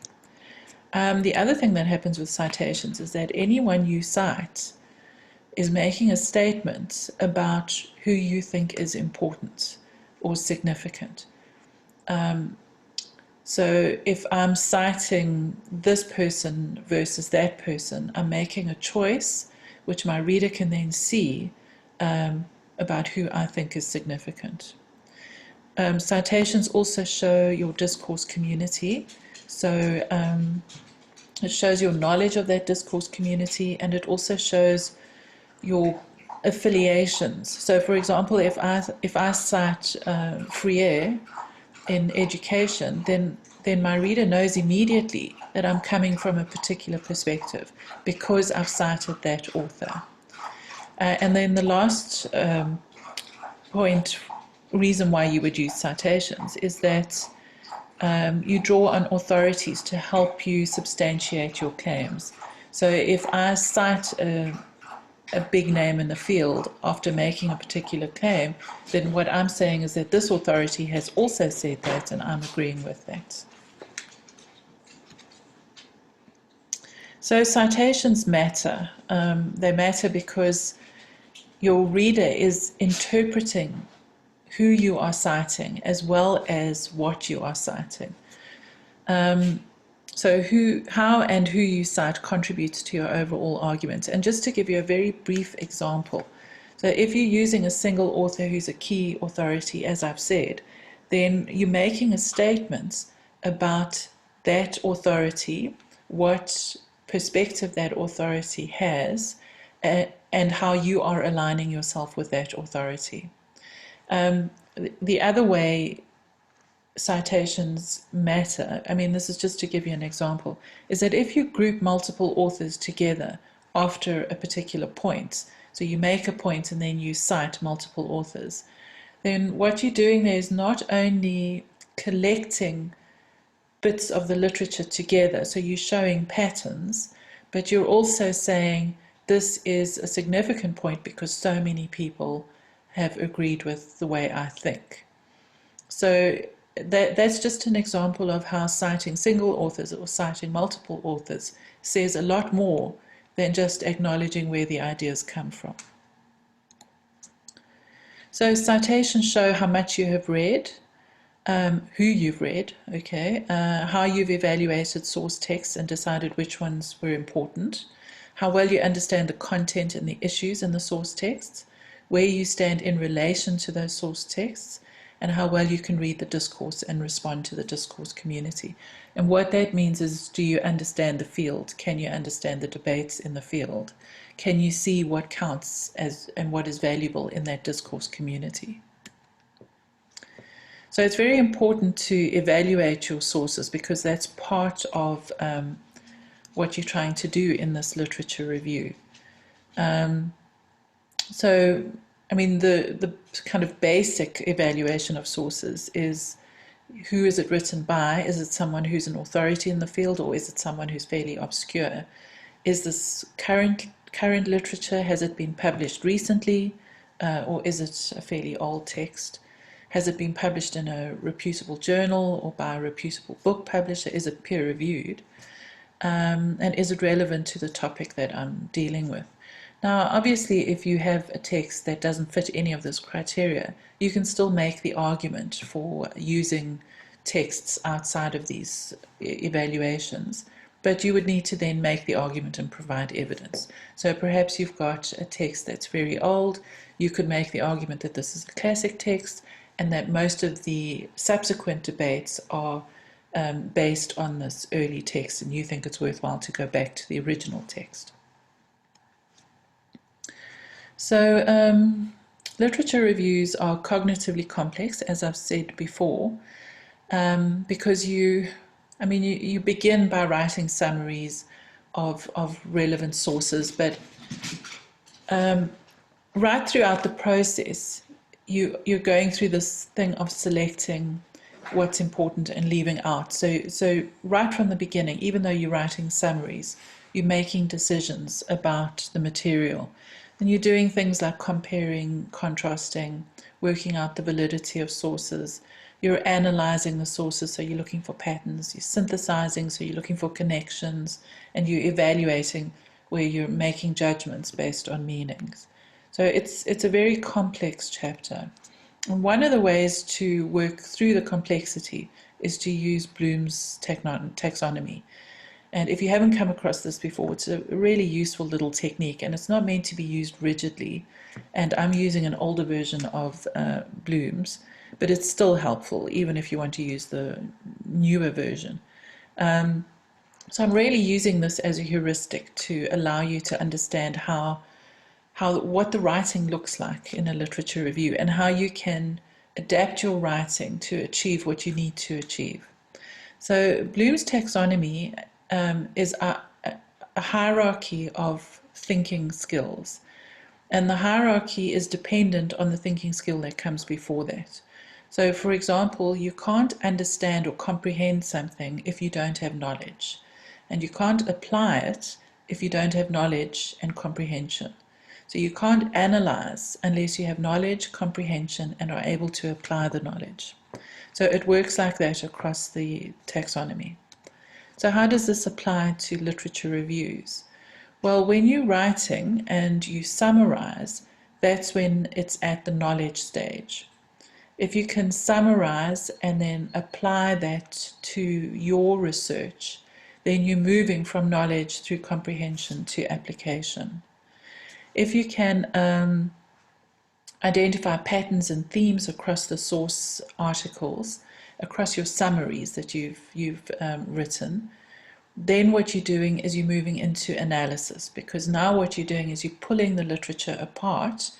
Speaker 4: The other thing that happens with citations is that anyone you cite is making a statement about who you think is important or significant. So if I'm citing this person versus that person, I'm making a choice which my reader can then see about who I think is significant. Citations also show your discourse community. So it shows your knowledge of that discourse community, and it also shows your affiliations. So, for example, if I cite Freire in education, then my reader knows immediately that I'm coming from a particular perspective because I've cited that author. And then the last reason why you would use citations is that you draw on authorities to help you substantiate your claims. So if I cite a big name in the field after making a particular claim, then what I'm saying is that this authority has also said that, and I'm agreeing with that. So citations matter. They matter because your reader is interpreting who you are citing as well as what you are citing. So how and who you cite contributes to your overall argument. And just to give you a very brief example, so if you're using a single author who's a key authority, as I've said, then you're making a statement about that authority, what perspective that authority has, and how you are aligning yourself with that authority. The other way citations matter, I mean, this is just to give you an example, is that if you group multiple authors together after a particular point, so you make a point and then you cite multiple authors, then what you're doing there is not only collecting bits of the literature together, so you're showing patterns, but you're also saying this is a significant point because so many people have agreed with the way I think. So that's just an example of how citing single authors or citing multiple authors says a lot more than just acknowledging where the ideas come from. So citations show how much you have read, who you've read, okay, how you've evaluated source texts and decided which ones were important, how well you understand the content and the issues in the source texts, where you stand in relation to those source texts, and how well you can read the discourse and respond to the discourse community. And what that means is, do you understand the field? Can you understand the debates in the field? Can you see what counts as and what is valuable in that discourse community? So it's very important to evaluate your sources because that's part of what you're trying to do in this literature review. So, I mean, the kind of basic evaluation of sources is who is it written by? Is it someone who's an authority in the field, or is it someone who's fairly obscure? Is this current literature? Has it been published recently, or is it a fairly old text? Has it been published in a reputable journal or by a reputable book publisher? Is it peer-reviewed? And is it relevant to the topic that I'm dealing with? Now, obviously, if you have a text that doesn't fit any of this criteria, you can still make the argument for using texts outside of these evaluations, but you would need to then make the argument and provide evidence. So perhaps you've got a text that's very old. You could make the argument that this is a classic text and that most of the subsequent debates are based on this early text, and you think it's worthwhile to go back to the original text. So literature reviews are cognitively complex, as I've said before, because you begin by writing summaries of relevant sources, but right throughout the process, you're going through this thing of selecting what's important and leaving out. So right from the beginning, even though you're writing summaries, you're making decisions about the material. And you're doing things like comparing, contrasting, working out the validity of sources. You're analyzing the sources, so you're looking for patterns. You're synthesizing, so you're looking for connections. And you're evaluating where you're making judgments based on meanings. So it's a very complex chapter. And one of the ways to work through the complexity is to use Bloom's taxonomy. And if you haven't come across this before, it's a really useful little technique, and it's not meant to be used rigidly. And I'm using an older version of Bloom's, but it's still helpful, even if you want to use the newer version. So I'm really using this as a heuristic to allow you to understand what the writing looks like in a literature review, and how you can adapt your writing to achieve what you need to achieve. So Bloom's taxonomy is a hierarchy of thinking skills, and the hierarchy is dependent on the thinking skill that comes before that. So, for example, you can't understand or comprehend something if you don't have knowledge, and you can't apply it if you don't have knowledge and comprehension. So you can't analyze unless you have knowledge, comprehension, and are able to apply the knowledge. So it works like that across the taxonomy. So how does this apply to literature reviews? Well, when you're writing and you summarize, that's when it's at the knowledge stage. If you can summarize and then apply that to your research, then you're moving from knowledge through comprehension to application. If you can identify patterns and themes across the source articles, across your summaries that you've written, then what you're doing is you're moving into analysis, because now what you're doing is you're pulling the literature apart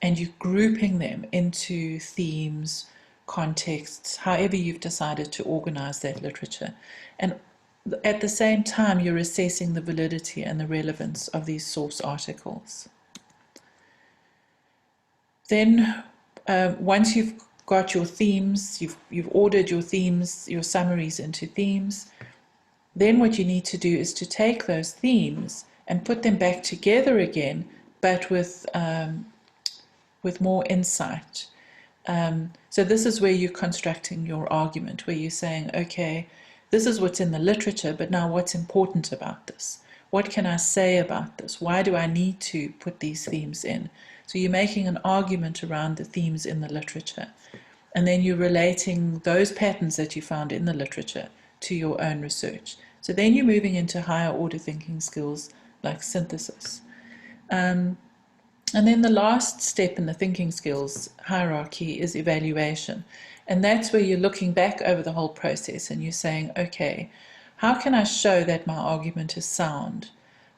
Speaker 4: and you're grouping them into themes, contexts, however you've decided to organize that literature. And at the same time, you're assessing the validity and the relevance of these source articles. Then once you've got your themes, you've ordered your themes, your summaries into themes, then what you need to do is to take those themes and put them back together again, but with more insight. So this is where you're constructing your argument, where you're saying, okay, this is what's in the literature, but now what's important about this? What can I say about this? Why do I need to put these themes in? So you're making an argument around the themes in the literature, and then you're relating those patterns that you found in the literature to your own research. So then you're moving into higher order thinking skills like synthesis. And then the last step in the thinking skills hierarchy is evaluation. And that's where you're looking back over the whole process and you're saying, okay, how can I show that my argument is sound?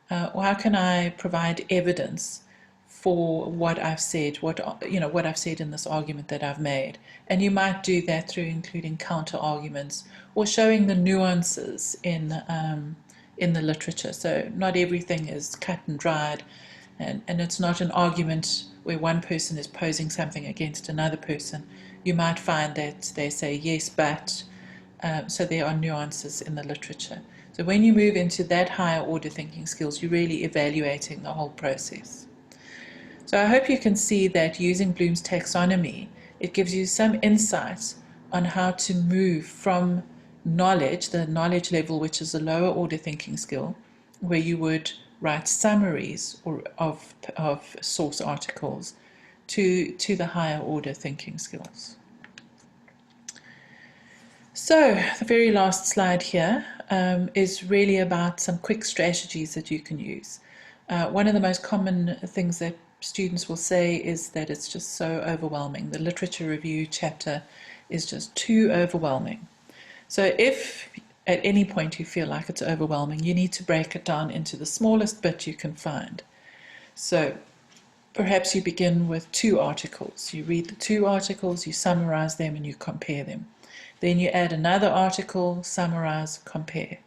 Speaker 4: Or how can I provide evidence for what I've said, what I've said in this argument that I've made? And you might do that through including counter arguments or showing the nuances in the literature. So not everything is cut and dried, and it's not an argument where one person is posing something against another person. You might find that they say yes, but, so there are nuances in the literature. So when you move into that higher order thinking skills, you're really evaluating the whole process. So I hope you can see that using Bloom's taxonomy, it gives you some insights on how to move from knowledge, the knowledge level, which is a lower order thinking skill, where you would write summaries of source articles, to the higher order thinking skills. So the very last slide here is really about some quick strategies that you can use. One of the most common things that students will say is that it's just so overwhelming. The literature review chapter is just too overwhelming. So if at any point you feel like it's overwhelming, you need to break it down into the smallest bit you can find. So perhaps you begin with 2 articles. You read the 2 articles, you summarize them, and you compare them. Then you add another article, summarize, compare.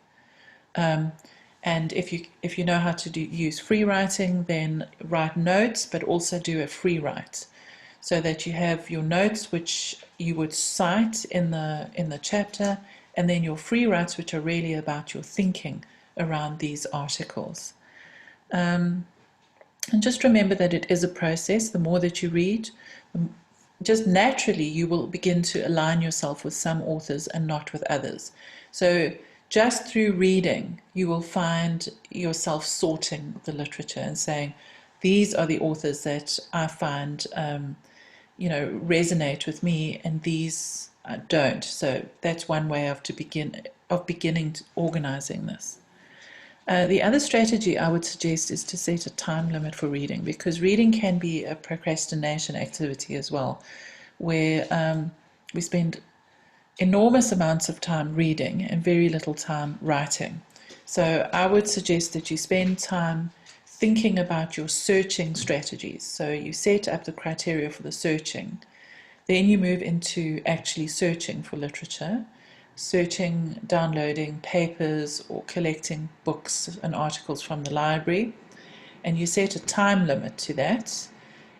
Speaker 4: And if you know how to use free writing, then write notes, but also do a free write, so that you have your notes which you would cite in the chapter, and then your free writes, which are really about your thinking around these articles. And just remember that it is a process. The more that you read, just naturally you will begin to align yourself with some authors and not with others. So just through reading, you will find yourself sorting the literature and saying, these are the authors that I find, resonate with me, and these don't. So that's one way of beginning to organizing this. The other strategy I would suggest is to set a time limit for reading, because reading can be a procrastination activity as well, where we spend enormous amounts of time reading and very little time writing. So I would suggest that you spend time thinking about your searching strategies. So you set up the criteria for the searching, then you move into actually searching for literature, searching, downloading papers or collecting books and articles from the library, and you set a time limit to that,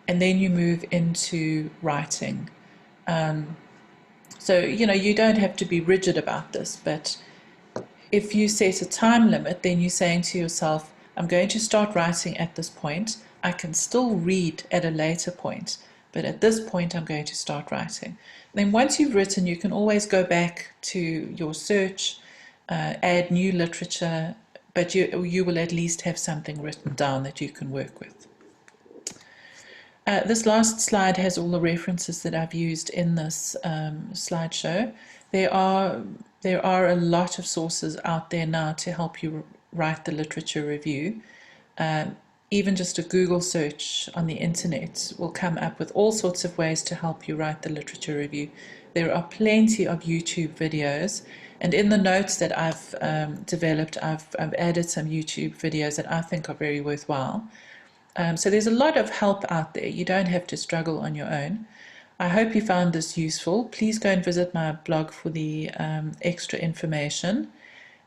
Speaker 4: and then you move into writing. So, you don't have to be rigid about this, but if you set a time limit, then you're saying to yourself, I'm going to start writing at this point. I can still read at a later point, but at this point, I'm going to start writing. Then once you've written, you can always go back to your search, add new literature, but you will at least have something written down that you can work with. This last slide has all the references that I've used in this slideshow. There are a lot of sources out there now to help you write the literature review. Even just a Google search on the internet will come up with all sorts of ways to help you write the literature review. There are plenty of YouTube videos, and in the notes that I've developed, I've added some YouTube videos that I think are very worthwhile. So there's a lot of help out there. You don't have to struggle on your own. I hope you found this useful. Please go and visit my blog for the extra information.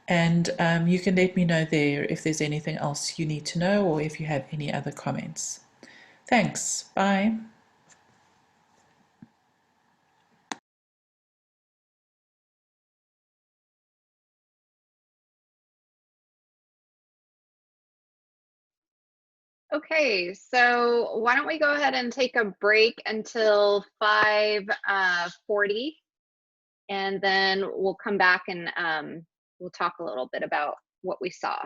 Speaker 4: And you can let me know there if there's anything else you need to know or if you have any other comments. Thanks. Bye.
Speaker 1: Okay, so why don't we go ahead and take a break until 5:40, and then we'll come back and we'll talk a little bit about what we saw.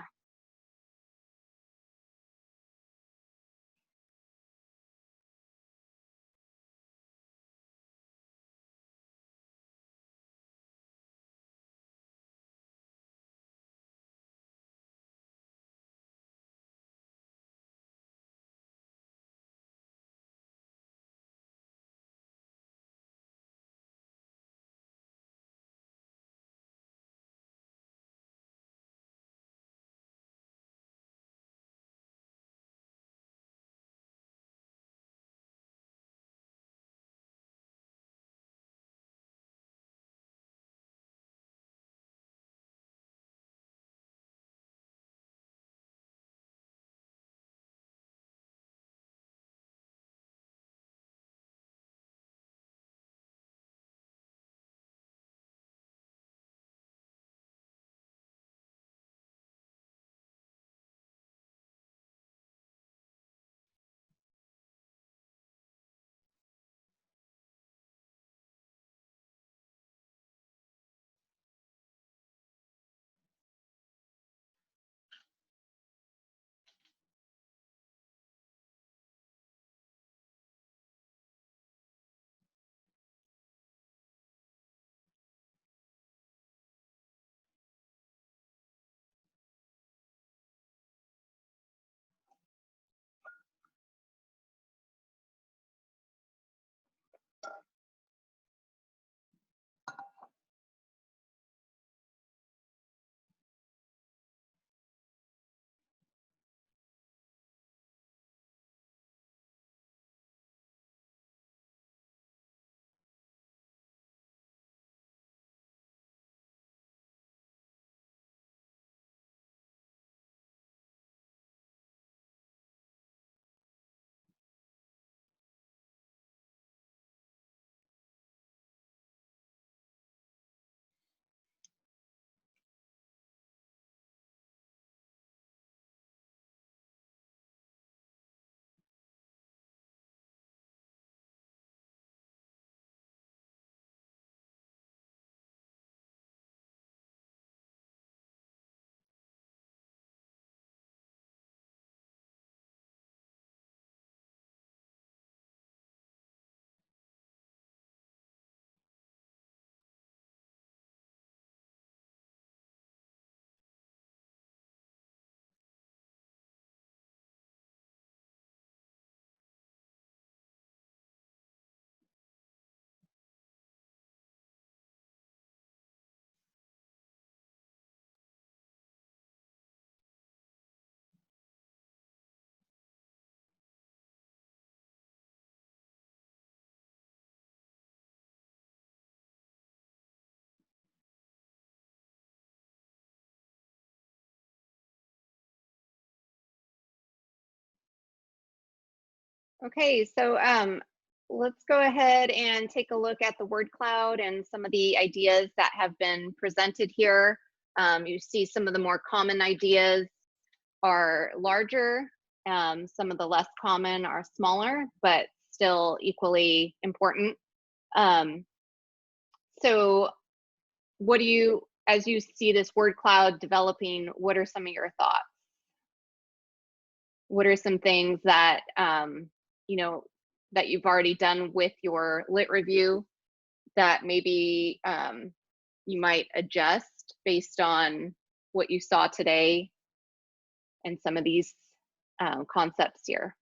Speaker 1: Okay, so let's go ahead and take a look at the word cloud and some of the ideas that have been presented here. You see some of the more common ideas are larger. Some of the less common are smaller, but still equally important. So what do you, as you see this word cloud developing, what are some of your thoughts? What are some things that, you know, that you've already done with your lit review that maybe you might adjust based on what you saw today and some of these concepts here?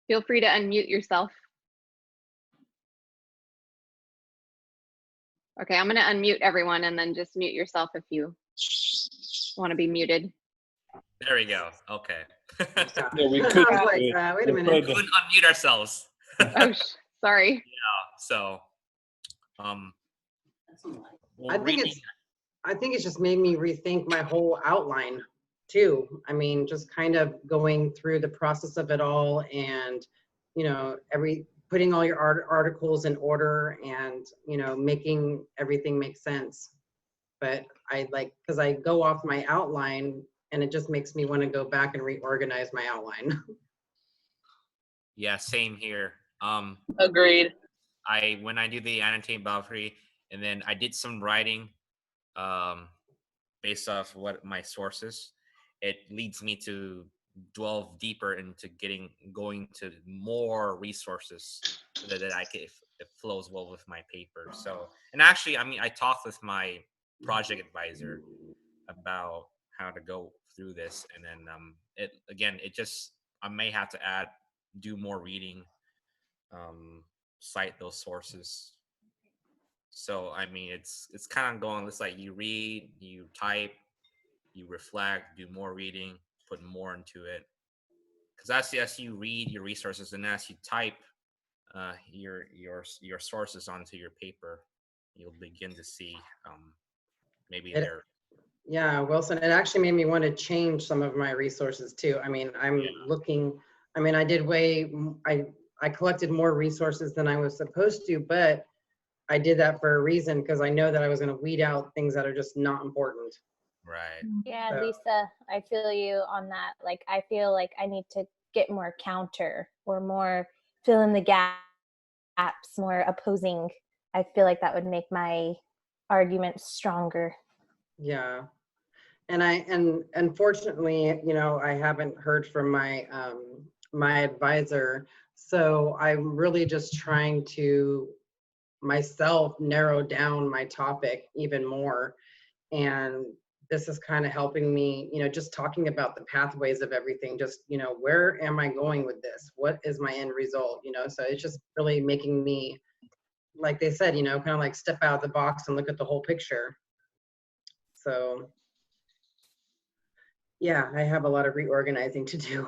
Speaker 1: Feel free to unmute yourself. Okay, I'm going to unmute everyone and then just mute yourself if you want to be muted.
Speaker 5: There we go. Okay.
Speaker 6: Yeah, we
Speaker 7: I
Speaker 6: could.
Speaker 7: was like, wait a minute.
Speaker 5: We couldn't unmute ourselves.
Speaker 1: Oh, sorry.
Speaker 5: So,
Speaker 7: I think it's just made me rethink my whole outline too. I mean, just kind of going through the process of it all, and you know, putting all your articles in order, and you know, making everything make sense. But because I go off my outline, and it just makes me want to go back and reorganize my outline.
Speaker 5: yeah, same here.
Speaker 8: Agreed.
Speaker 5: When I do the annotate biography, and then I did some writing based off what my sources, it leads me to delve deeper into going to more resources so that it flows well with my paper. So, and actually, I mean, I talked with my project advisor about how to go through this, and then I may have to do more reading, cite those sources. So I mean, it's kind of going. It's like you read, you type, you reflect, do more reading, put more into it. Because as you read your resources and as you type your sources onto your paper, you'll begin to see maybe they're.
Speaker 7: Yeah, Wilson, it actually made me want to change some of my resources too. I mean, looking, I mean, I collected more resources than I was supposed to, but I did that for a reason, because I know that I was going to weed out things that are just not important.
Speaker 5: Right.
Speaker 9: Yeah,
Speaker 7: So-
Speaker 9: Lisa, I feel you on that. Like, I feel like I need to get more counter or more fill in the gaps, more opposing. I feel like that would make my argument stronger.
Speaker 7: Yeah. And unfortunately, you know, I haven't heard from my my advisor. So I'm really just trying to myself narrow down my topic even more. And this is kind of helping me, you know, just talking about the pathways of everything, just, you know, where am I going with this? What is my end result? You know, so it's just really making me, like they said, you know, kind of like step out of the box and look at the whole picture. So yeah, I have a lot of reorganizing to do.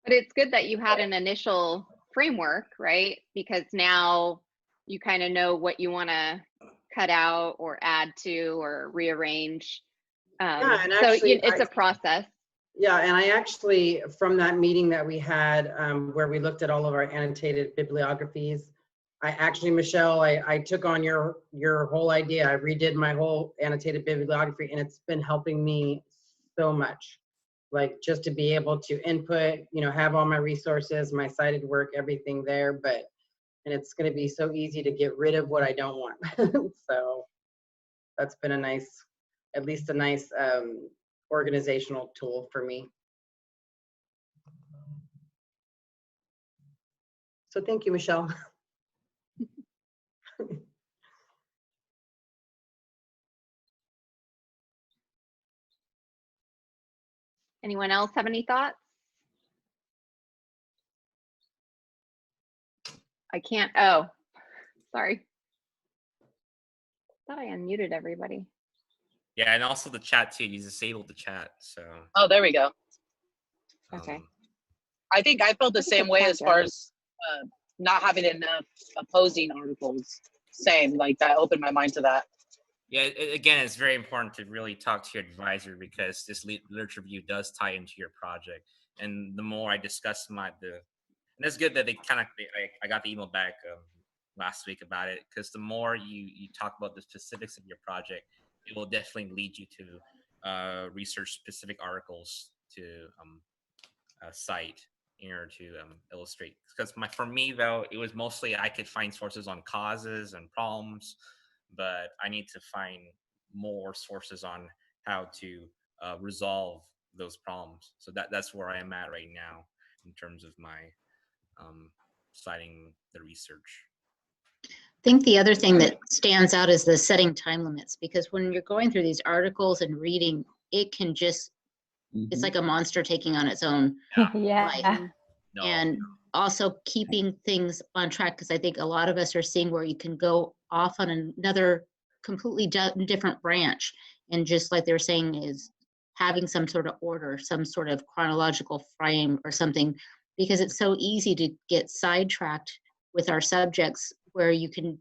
Speaker 1: But it's good that you had an initial framework, right? Because now you kind of know what you want to cut out or add to or rearrange.
Speaker 7: Yeah, and
Speaker 1: so
Speaker 7: actually,
Speaker 1: it's a process.
Speaker 7: Yeah, and I actually, from that meeting that we had where we looked at all of our annotated bibliographies, I actually, Michelle, I took on your whole idea. I redid my whole annotated bibliography, and it's been helping me so much. Like, just to be able to input, you know, have all my resources, my cited work, everything there, and it's going to be so easy to get rid of what I don't want. So that's been at least a nice organizational tool for me. So thank you, Michelle.
Speaker 1: Anyone else have any thoughts? I can't, oh, sorry. Thought I unmuted everybody.
Speaker 5: Yeah, and also the chat too. You disabled the chat, so.
Speaker 6: Oh, there we go.
Speaker 1: Okay.
Speaker 6: I think I felt the
Speaker 1: Look at
Speaker 6: same
Speaker 1: the
Speaker 6: way
Speaker 1: chat,
Speaker 6: as far
Speaker 1: Jeff.
Speaker 6: as not having enough opposing articles. Same, like that opened my mind to that.
Speaker 5: Yeah, again, it's very important to really talk to your advisor because this literature review does tie into your project. And the more I discuss and it's good that I got the email back last week about it, because the more you talk about the specifics of your project, it will definitely lead you to research specific articles to cite in order to illustrate. Because for me though, it was mostly I could find sources on causes and problems, but I need to find more sources on how to resolve those problems. So that's where I am at right now in terms of my citing the research.
Speaker 2: I think the other thing that stands out is the setting time limits, because when you're going through these articles and reading, it can just, it's like a monster taking on its own
Speaker 9: Yeah.
Speaker 2: life.
Speaker 5: No,
Speaker 2: And also keeping things on track, because I think a lot of us are seeing where you can go off on another completely different branch, and just like they were saying, is having some sort of order, some sort of chronological frame or something, because it's so easy to get sidetracked with our subjects where you can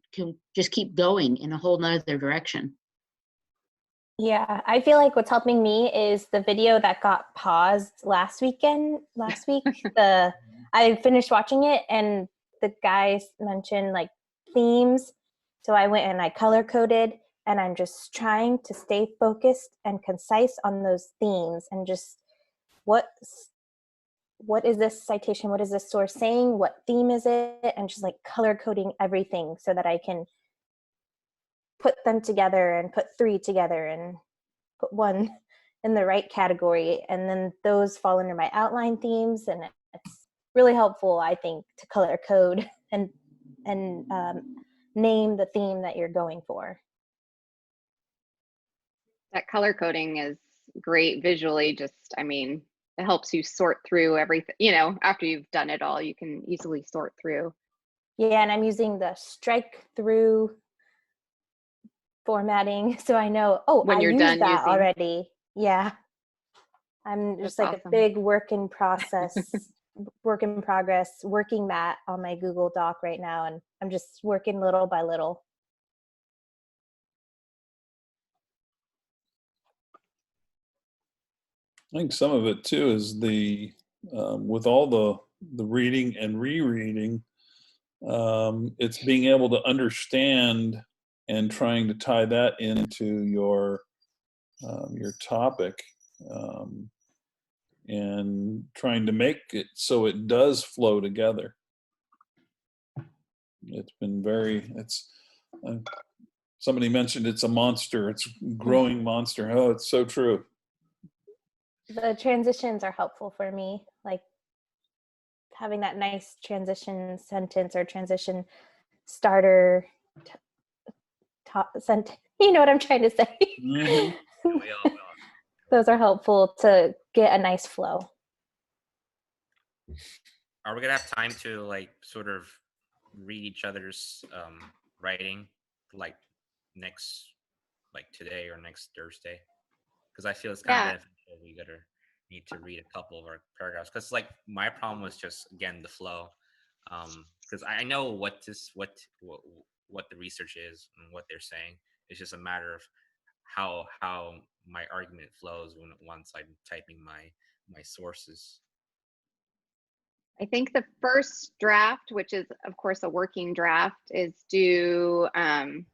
Speaker 2: just keep going in a whole nother direction.
Speaker 9: Yeah, I feel like what's helping me is the video that got paused last week. I finished watching it and the guys mentioned like themes. So I went and I color coded, and I'm just trying to stay focused and concise on those themes, and just what is this citation? What is this source saying? What theme is it? And just like color coding everything so that I can put them together and put 3 together and put 1 in the right category. And then those fall under my outline themes. And it's really helpful, I think, to color code and name the theme that you're going for.
Speaker 1: That color coding is great visually. Just, I mean, it helps you sort through everything, you know, after you've done it all, you can easily sort through.
Speaker 9: Yeah, and I'm using the strike through formatting, so I know, oh,
Speaker 1: When
Speaker 9: I
Speaker 1: you're
Speaker 9: used
Speaker 1: done
Speaker 9: that
Speaker 1: using.
Speaker 9: already. Yeah. I'm just
Speaker 1: That's
Speaker 9: like
Speaker 1: awesome.
Speaker 9: a big work in progress, working mat on my Google Doc right now, and I'm just working little by little.
Speaker 8: I think some of it too is the with all the reading and rereading, it's being able to understand and trying to tie that into your topic, and trying to make it so it does flow together. It's been somebody mentioned it's a monster. It's a growing monster. Oh, it's so true.
Speaker 9: The transitions are helpful for me, like having that nice transition sentence or transition starter sentence. You know what I'm trying to say?
Speaker 8: Mm-hmm.
Speaker 9: Those are helpful to get a nice flow.
Speaker 5: Are we gonna have time to like sort of read each other's writing like today or next Thursday? Because I feel it's kind of beneficial. We need to read a couple of our paragraphs, because like my problem was just again the flow, because I know what the research is and what they're saying. It's just a matter of how my argument flows once I'm typing my sources.
Speaker 1: I think the first draft, which is of course a working draft, is due, let's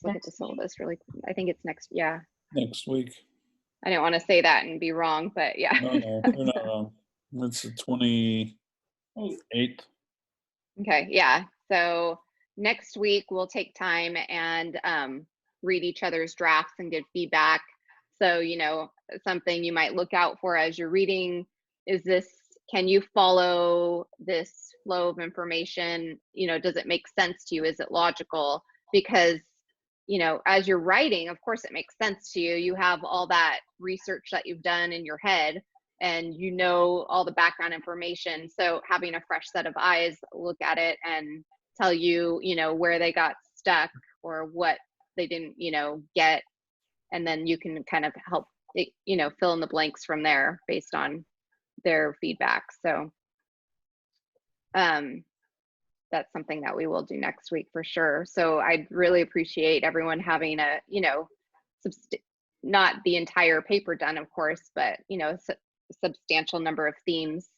Speaker 1: look at the syllabus really quick. I think it's next
Speaker 8: Next week.
Speaker 1: I didn't want to say that and be wrong, but yeah.
Speaker 8: No, you're not wrong. It's the 28th.
Speaker 1: Okay, yeah. So next week we'll take time and read each other's drafts and give feedback. So, you know, something you might look out for as you're reading is this, can you follow this flow of information? You know, does it make sense to you? Is it logical? Because, you know, as you're writing, of course it makes sense to you. You have all that research that you've done in your head, and you know all the background information. So having a fresh set of eyes look at it and tell you, you know, where they got stuck or what they didn't, you know, get. And then you can kind of help, you know, fill in the blanks from there based on their feedback. So that's something that we will do next week for sure. So I'd really appreciate everyone having a, you know, not the entire paper done, of course, but, you know, a substantial number of themes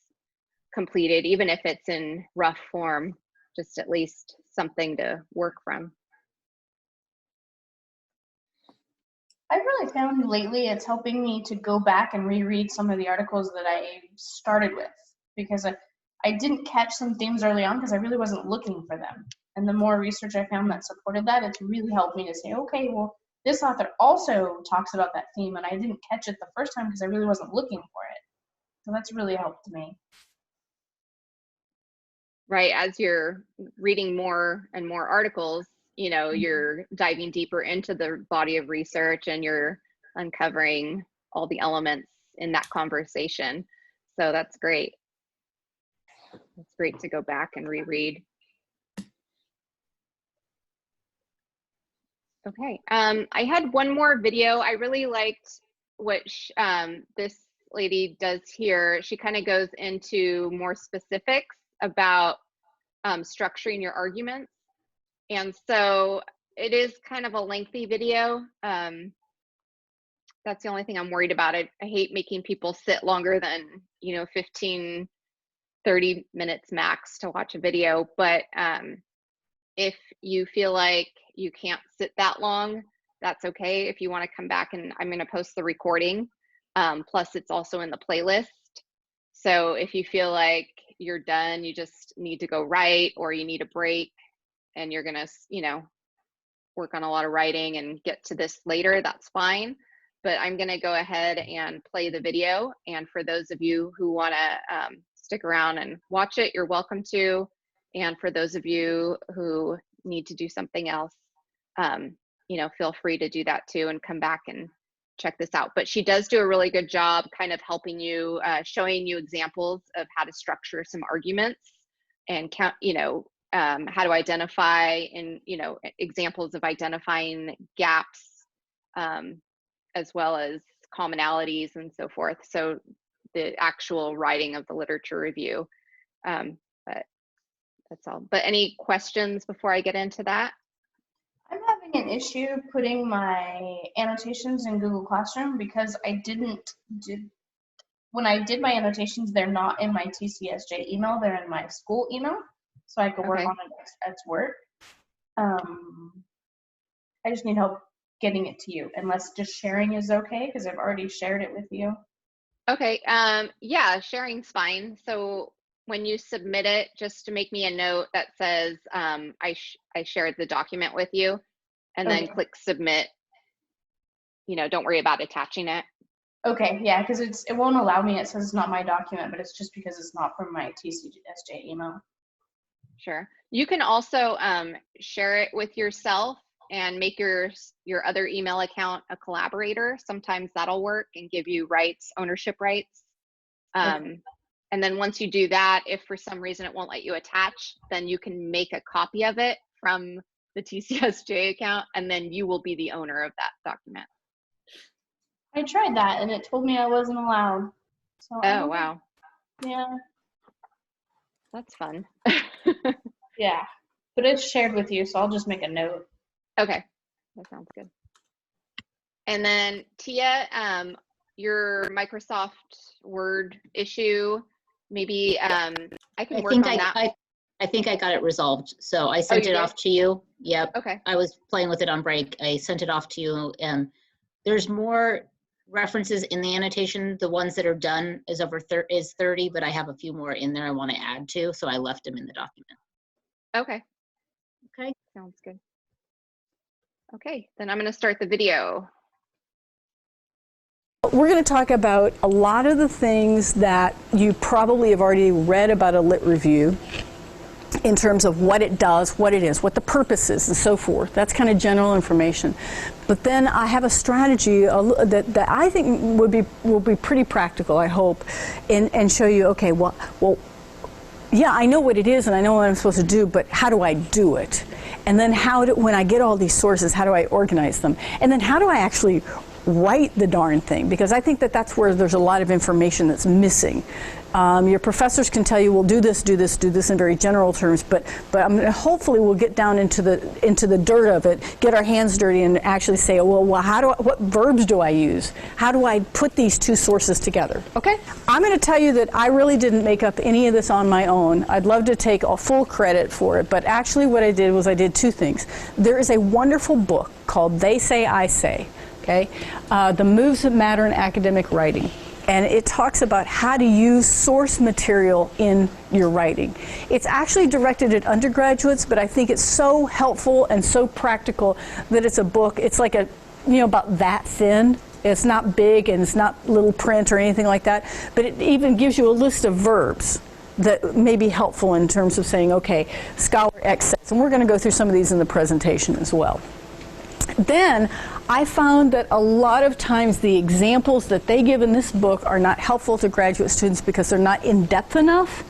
Speaker 1: completed, even if it's in rough form, just at least something to work from.
Speaker 10: I've really found lately it's helping me to go back and reread some of the articles that I started with, because I didn't catch some themes early on because I really wasn't looking for them. And the more research I found that supported that, it's really helped me to say, okay, well, this author also talks about that theme, and I didn't catch it the first time because I really wasn't looking for it. So that's really helped me.
Speaker 1: Right, as you're reading more and more articles, you know, you're diving deeper into the body of research and you're uncovering all the elements in that conversation. So that's great. It's great to go back and reread. Okay, I had one more video. I really liked what this lady does here. She kind of goes into more specifics about structuring your arguments. And so it is kind of a lengthy video. That's the only thing I'm worried about. I hate making people sit longer than, you know, 15, 30 minutes max to watch a video. But if you feel like you can't sit that long, that's okay. If you want to come back, and I'm going to post the recording. Plus it's also in the playlist. So if you feel like you're done, you just need to go write, or you need a break and you're going to, you know, work on a lot of writing and get to this later, that's fine. But I'm going to go ahead and play the video. And for those of you who want to stick around and watch it, you're welcome to. And for those of you who need to do something else, you know, feel free to do that too and come back and check this out. But she does do a really good job kind of helping you, showing you examples of how to structure some arguments and count, you know, how to identify and, you know, examples of identifying gaps, as well as commonalities and so forth. So the actual writing of the literature review. But that's all. But any questions before I get into that?
Speaker 10: I'm having an issue putting my annotations in Google Classroom because when I did my annotations, they're not in my TCSJ email, they're in my school email. So I could work on it at work. I just need help getting it to you, unless just sharing is okay, because I've already shared it with you.
Speaker 1: Okay, yeah, sharing's fine. So when you submit it, just to make me a note that says I shared the document with you, and then click submit. You know, don't worry about attaching it.
Speaker 10: Okay, yeah, because it won't allow me. It says it's not my document, but it's just because it's not from my TCSJ email.
Speaker 1: Sure. You can also share it with yourself and make your other email account a collaborator. Sometimes that'll work and give you rights, ownership rights. And then once you do that, if for some reason it won't let you attach, then you can make a copy of it from the TCSJ account, and then you will be the owner of that document.
Speaker 10: I tried that and it told me I wasn't allowed. So
Speaker 1: oh, wow.
Speaker 10: Yeah.
Speaker 1: That's fun.
Speaker 10: Yeah, but it's shared with you, so I'll just make a note.
Speaker 1: Okay, that sounds good. And then Tia, your Microsoft Word issue, maybe I can work on that.
Speaker 2: I think I got it resolved. So I sent it off to you. Yep.
Speaker 1: Okay.
Speaker 2: I was playing with it on break. I sent it off to you, and there's more references in the annotation. The ones that are done is 30, but I have a few more in there I want to add to, so I left them in the document.
Speaker 1: Okay.
Speaker 2: Okay.
Speaker 1: Sounds good. Okay, then I'm going to start the video.
Speaker 11: We're going to talk about a lot of the things that you probably have already read about a lit review, in terms of what it does, what it is, what the purpose is, and so forth. That's kind of general information. But then I have a strategy that I think will be pretty practical, I hope, and show you, okay, well, yeah, I know what it is and I know what I'm supposed to do, but how do I do it? And then when I get all these sources, how do I organize them? And then how do I actually write the darn thing? Because I think that that's where there's a lot of information that's missing. Your professors can tell you, well, do this in very general terms, but hopefully we'll get down into the dirt of it, get our hands dirty, and actually say, well, what verbs do I use? How do I put these two sources together? Okay? I'm going to tell you that I really didn't make up any of this on my own. I'd love to take a full credit for it, but actually what I did was I did two things. There is a wonderful book called They Say, I Say, okay? The Moves That Matter in Academic Writing. And it talks about how to use source material in your writing. It's actually directed at undergraduates, but I think it's so helpful and so practical that it's a book. It's like about that thin. It's not big and it's not little print or anything like that, but it even gives you a list of verbs that may be helpful in terms of saying, okay, scholar X says, and we're going to go through some of these in the presentation as well. Then I found that a lot of times the examples that they give in this book are not helpful to graduate students because they're not in depth enough.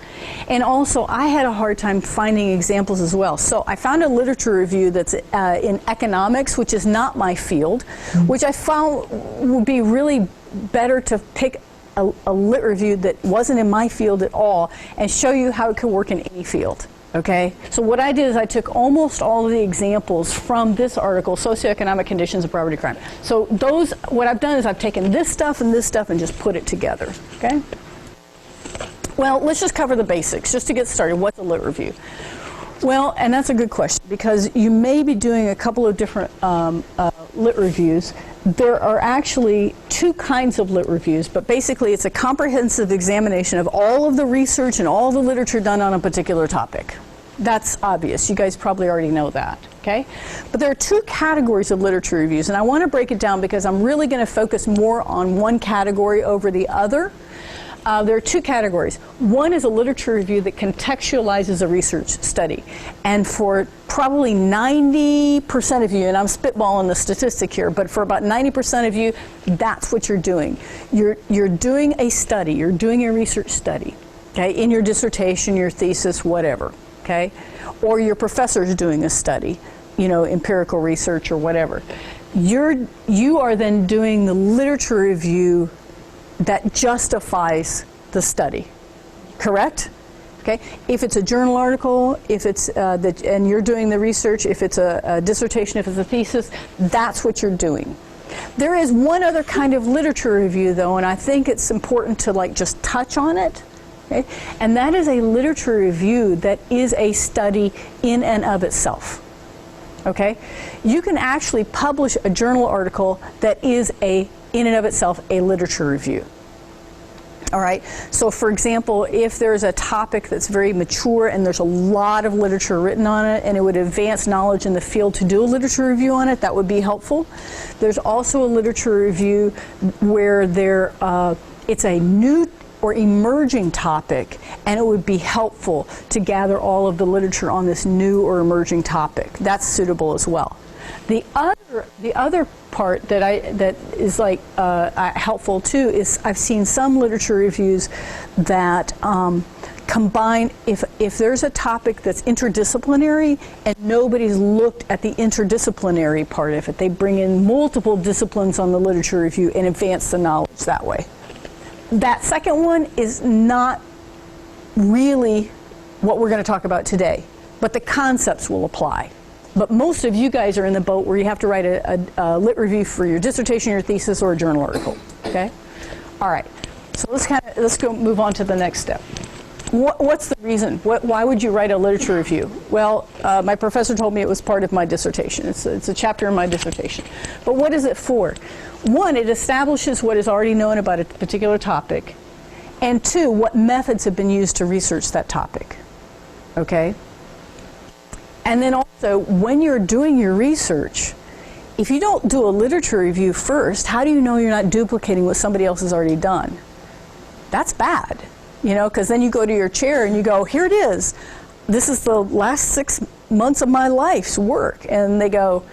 Speaker 11: And also I had a hard time finding examples as well. So I found a literature review that's in economics, which is not my field, which I found would be really better to pick a lit review that wasn't in my field at all and show you how it could work in any field. Okay, so what I did is I took almost all of the examples from this article, Socioeconomic Conditions of Poverty Crime. So what I've done is I've taken this stuff and just put it together, okay? Well, let's just cover the basics, just to get started. What's a lit review? Well, and that's a good question, because you may be doing a couple of different lit reviews. There are actually two kinds of lit reviews, but basically it's a comprehensive examination of all of the research and all the literature done on a particular topic. That's obvious. You guys probably already know that, okay? But there are two categories of literature reviews, and I want to break it down because I'm really going to focus more on one category over the other. There are two categories. One is a literature review that contextualizes a research study. And for probably 90% of you, and I'm spitballing the statistic here, but for about 90% of you, that's what you're doing. You're doing a study, you're doing a research study, okay, in your dissertation, your thesis, whatever, okay? Or your professor's doing a study, empirical research or whatever. You are then doing the literature review that justifies the study, correct? Okay. If it's a journal article, if it's and you're doing the research, if it's a dissertation, if it's a thesis, that's what you're doing. There is one other kind of literature review, though, and I think it's important to just touch on it. Okay? And that is a literature review that is a study in and of itself. Okay? You can actually publish a journal article that is in and of itself a literature review. All right, so for example, if there's a topic that's very mature and there's a lot of literature written on it and it would advance knowledge in the field to do a literature review on it, that would be helpful. There's also a literature review where it's a new or emerging topic, and it would be helpful to gather all of the literature on this new or emerging topic. That's suitable as well. The other part that is helpful too is I've seen some literature reviews that combine, if there's a topic that's interdisciplinary and nobody's looked at the interdisciplinary part of it, they bring in multiple disciplines on the literature review and advance the knowledge that way. That second one is not really what we're going to talk about today, but the concepts will apply. But most of you guys are in the boat where you have to write a lit review for your dissertation, your thesis, or a journal article, okay? All right, so let's go move on to the next step. What's the reason? Why would you write a literature review? Well, my professor told me it was part of my dissertation. It's a chapter in my dissertation. But what is it for? One, it establishes what is already known about a particular topic. And two, what methods have been used to research that topic, okay? And then also, when you're doing your research, if you don't do a literature review first, how do you know you're not duplicating what somebody else has already done? That's bad, because then you go to your chair and you go, here it is. this is the last 6 months of my life's work. And they go,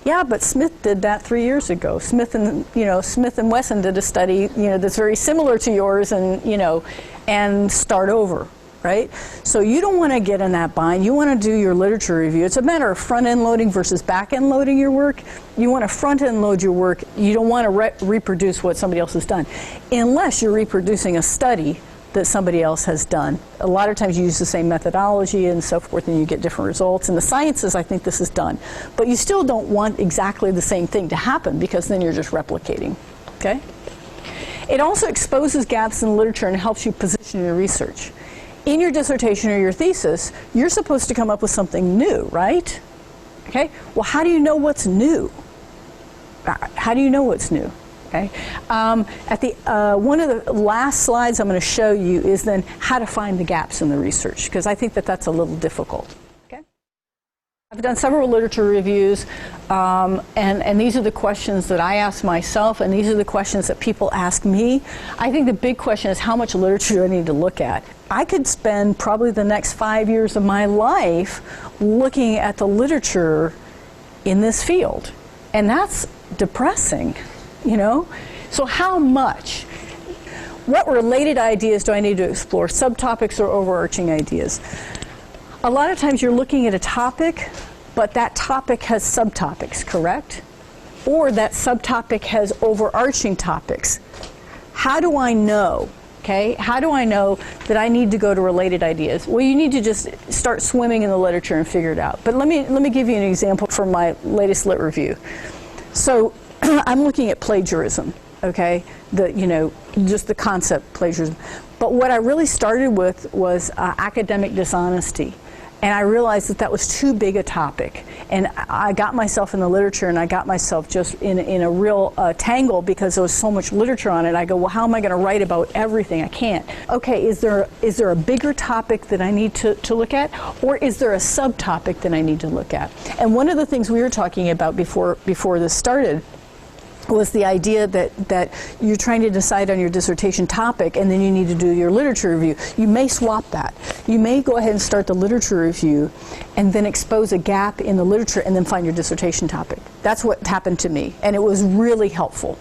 Speaker 11: yeah, but Smith did that 3 years ago. Smith and Wesson did a study, that's very similar to yours, and start over, right? So you don't want to get in that bind. You want to do your literature review. It's a matter of front-end loading versus back-end loading your work. You want to front-end load your work. You don't want to reproduce what somebody else has done, unless you're reproducing a study that somebody else has done. A lot of times you use the same methodology and so forth, and you get different results. In the sciences, I think this is done. But you still don't want exactly the same thing to happen, because then you're just replicating, okay? It also exposes gaps in the literature and helps you position your research. In your dissertation or your thesis, you're supposed to come up with something new, right? Okay, well, how do you know what's new? How do you know what's new? Okay. At the one of the last slides I'm going to show you is then how to find the gaps in the research, because I think that that's a little difficult. Okay. I've done several literature reviews, and these are the questions that I ask myself, and these are the questions that people ask me. I think the big question is, how much literature do I need to look at? I could spend probably the next 5 years of my life looking at the literature in this field, and that's depressing. So how much? What related ideas do I need to explore? Subtopics or overarching ideas? A lot of times you're looking at a topic, but that topic has subtopics, correct? Or that subtopic has overarching topics. How do I know? Okay, how do I know that I need to go to related ideas? Well, you need to just start swimming in the literature and figure it out. But let me give you an example from my latest lit review. So I'm looking at plagiarism, okay? Just the concept plagiarism. But what I really started with was academic dishonesty. And I realized that that was too big a topic. And I got myself in the literature, and I got myself just in a real tangle, because there was so much literature on it. I go, well, how am I going to write about everything? I can't. Okay, is there a bigger topic that I need to look at? Or is there a subtopic that I need to look at? And one of the things we were talking about before this started was the idea that you're trying to decide on your dissertation topic, and then you need to do your literature review. You may swap that. You may go ahead and start the literature review and then expose a gap in the literature and then find your dissertation topic. That's what happened to me, and it was really helpful.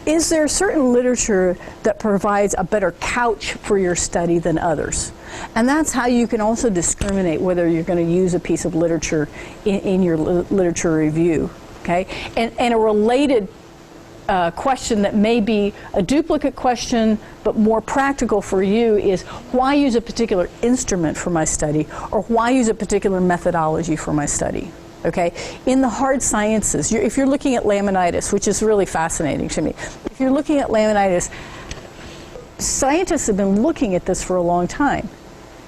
Speaker 11: Is there certain literature that provides a better couch for your study than others? And that's how you can also discriminate whether you're going to use a piece of literature in your literature review. Okay, and a related question that may be a duplicate question but more practical for you is, why use a particular instrument for my study, or why use a particular methodology for my study? Okay, in the hard sciences, if you're looking at laminitis, which is really fascinating to me, if you're looking at laminitis, scientists have been looking at this for a long time.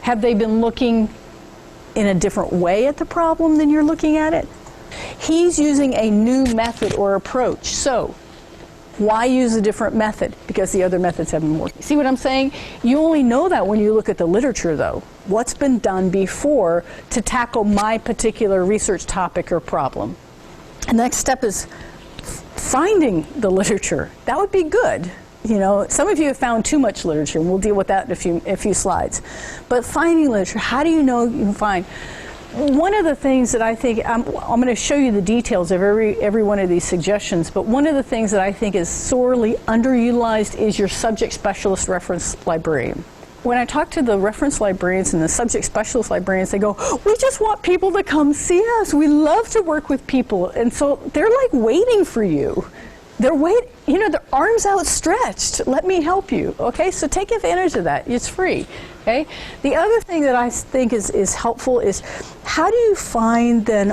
Speaker 11: Have they been looking in a different way at the problem than you're looking at it? He's using a new method or approach. So why use a different method? Because the other methods haven't been working. See what I'm saying? You only know that when you look at the literature, though. What's been done before to tackle my particular research topic or problem? The next step is finding the literature. That would be good. Some of you have found too much literature, and we'll deal with that in a few slides. But finding literature, how do you know you can find? One of the things that I think, I'm going to show you the details of every one of these suggestions, but one of the things that I think is sorely underutilized is your subject specialist reference librarian. When I talk to the reference librarians and the subject specialist librarians, they go, we just want people to come see us. We love to work with people. And so they're like waiting for you. They're waiting, their arms outstretched. Let me help you. Okay, so take advantage of that. It's free. Okay. The other thing that I think is helpful is, how do you find then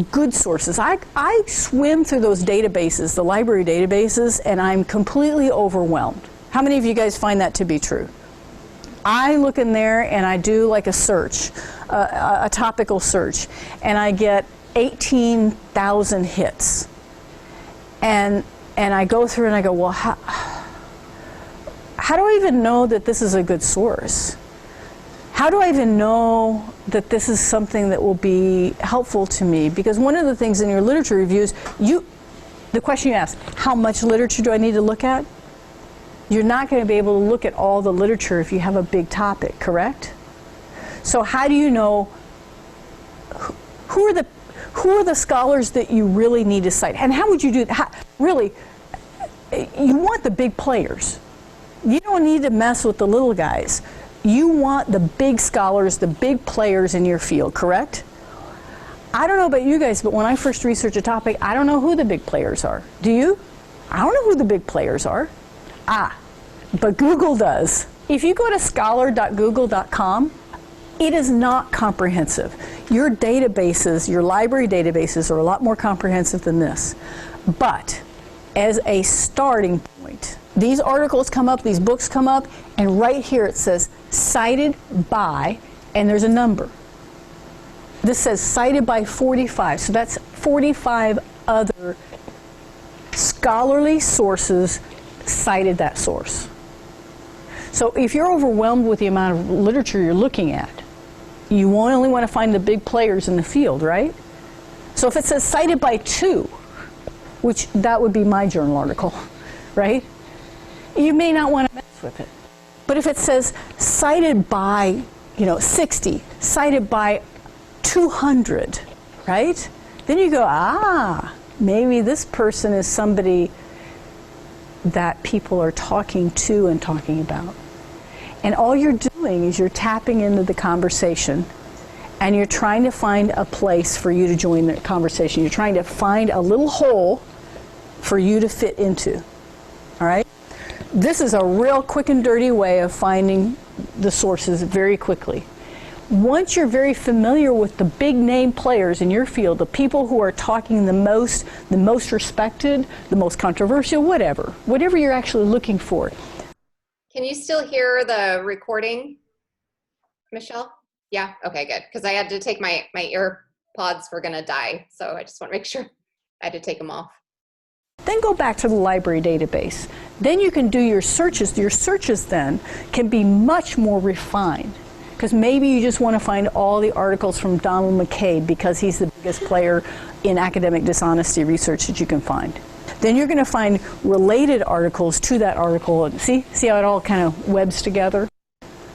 Speaker 11: good sources? I swim through those databases, the library databases, and I'm completely overwhelmed. How many of you guys find that to be true? I look in there and I do like a search, a topical search, and I get 18,000 hits. And I go through and I go, well, how do I even know that this is a good source? How do I even know that this is something that will be helpful to me? Because one of the things in your literature reviews, the question you ask, how much literature do I need to look at? You're not going to be able to look at all the literature if you have a big topic, correct? So how do you know who are the scholars that you really need to cite? And how would you do that? Really, you want the big players. You don't need to mess with the little guys. You want the big scholars, the big players in your field, correct? I don't know about you guys, but when I first research a topic, I don't know who the big players are. Do you? I don't know who the big players are. But Google does. If you go to scholar.google.com, it is not comprehensive. Your databases, your library databases, are a lot more comprehensive than this. But as a starting point, these articles come up, these books come up, and right here it says cited by, and there's a number. This says cited by 45, so that's 45 other scholarly sources cited that source. So if you're overwhelmed with the amount of literature you're looking at, you only want to find the big players in the field, right? So if it says cited by 2, which that would be my journal article, right? You may not want to mess with it. But if it says cited by, 60, cited by 200, right? Then you go, maybe this person is somebody that people are talking to and talking about. And all you're doing is you're tapping into the conversation, and you're trying to find a place for you to join the conversation. You're trying to find a little hole for you to fit into, all right? This is a real quick and dirty way of finding the sources very quickly. Once you're very familiar with the big name players in your field, the people who are talking the most respected, the most controversial, whatever you're actually looking for.
Speaker 1: Can you still hear the recording, Michelle? Yeah, okay, good. Because I had to take my AirPods were gonna die. So I just want to make sure I had to take them off.
Speaker 11: Then go back to the library database. Then you can do your searches. Your searches then can be much more refined. Because maybe you just want to find all the articles from Donald McCabe because he's the biggest player in academic dishonesty research that you can find. Then you're going to find related articles to that article. And see how it all kind of webs together?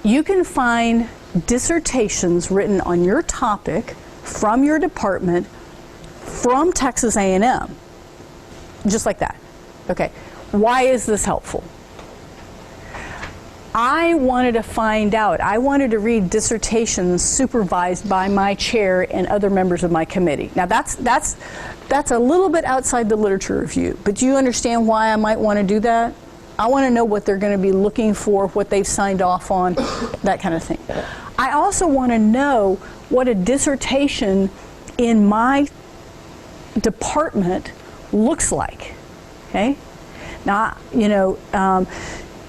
Speaker 11: You can find dissertations written on your topic from your department from Texas A&M. Just like that. Okay. Why is this helpful? I wanted to find out. I wanted to read dissertations supervised by my chair and other members of my committee. Now that's a little bit outside the literature review, but do you understand why I might want to do that? I want to know what they're going to be looking for, what they've signed off on, that kind of thing. I also want to know what a dissertation in my department looks like. Okay? Now,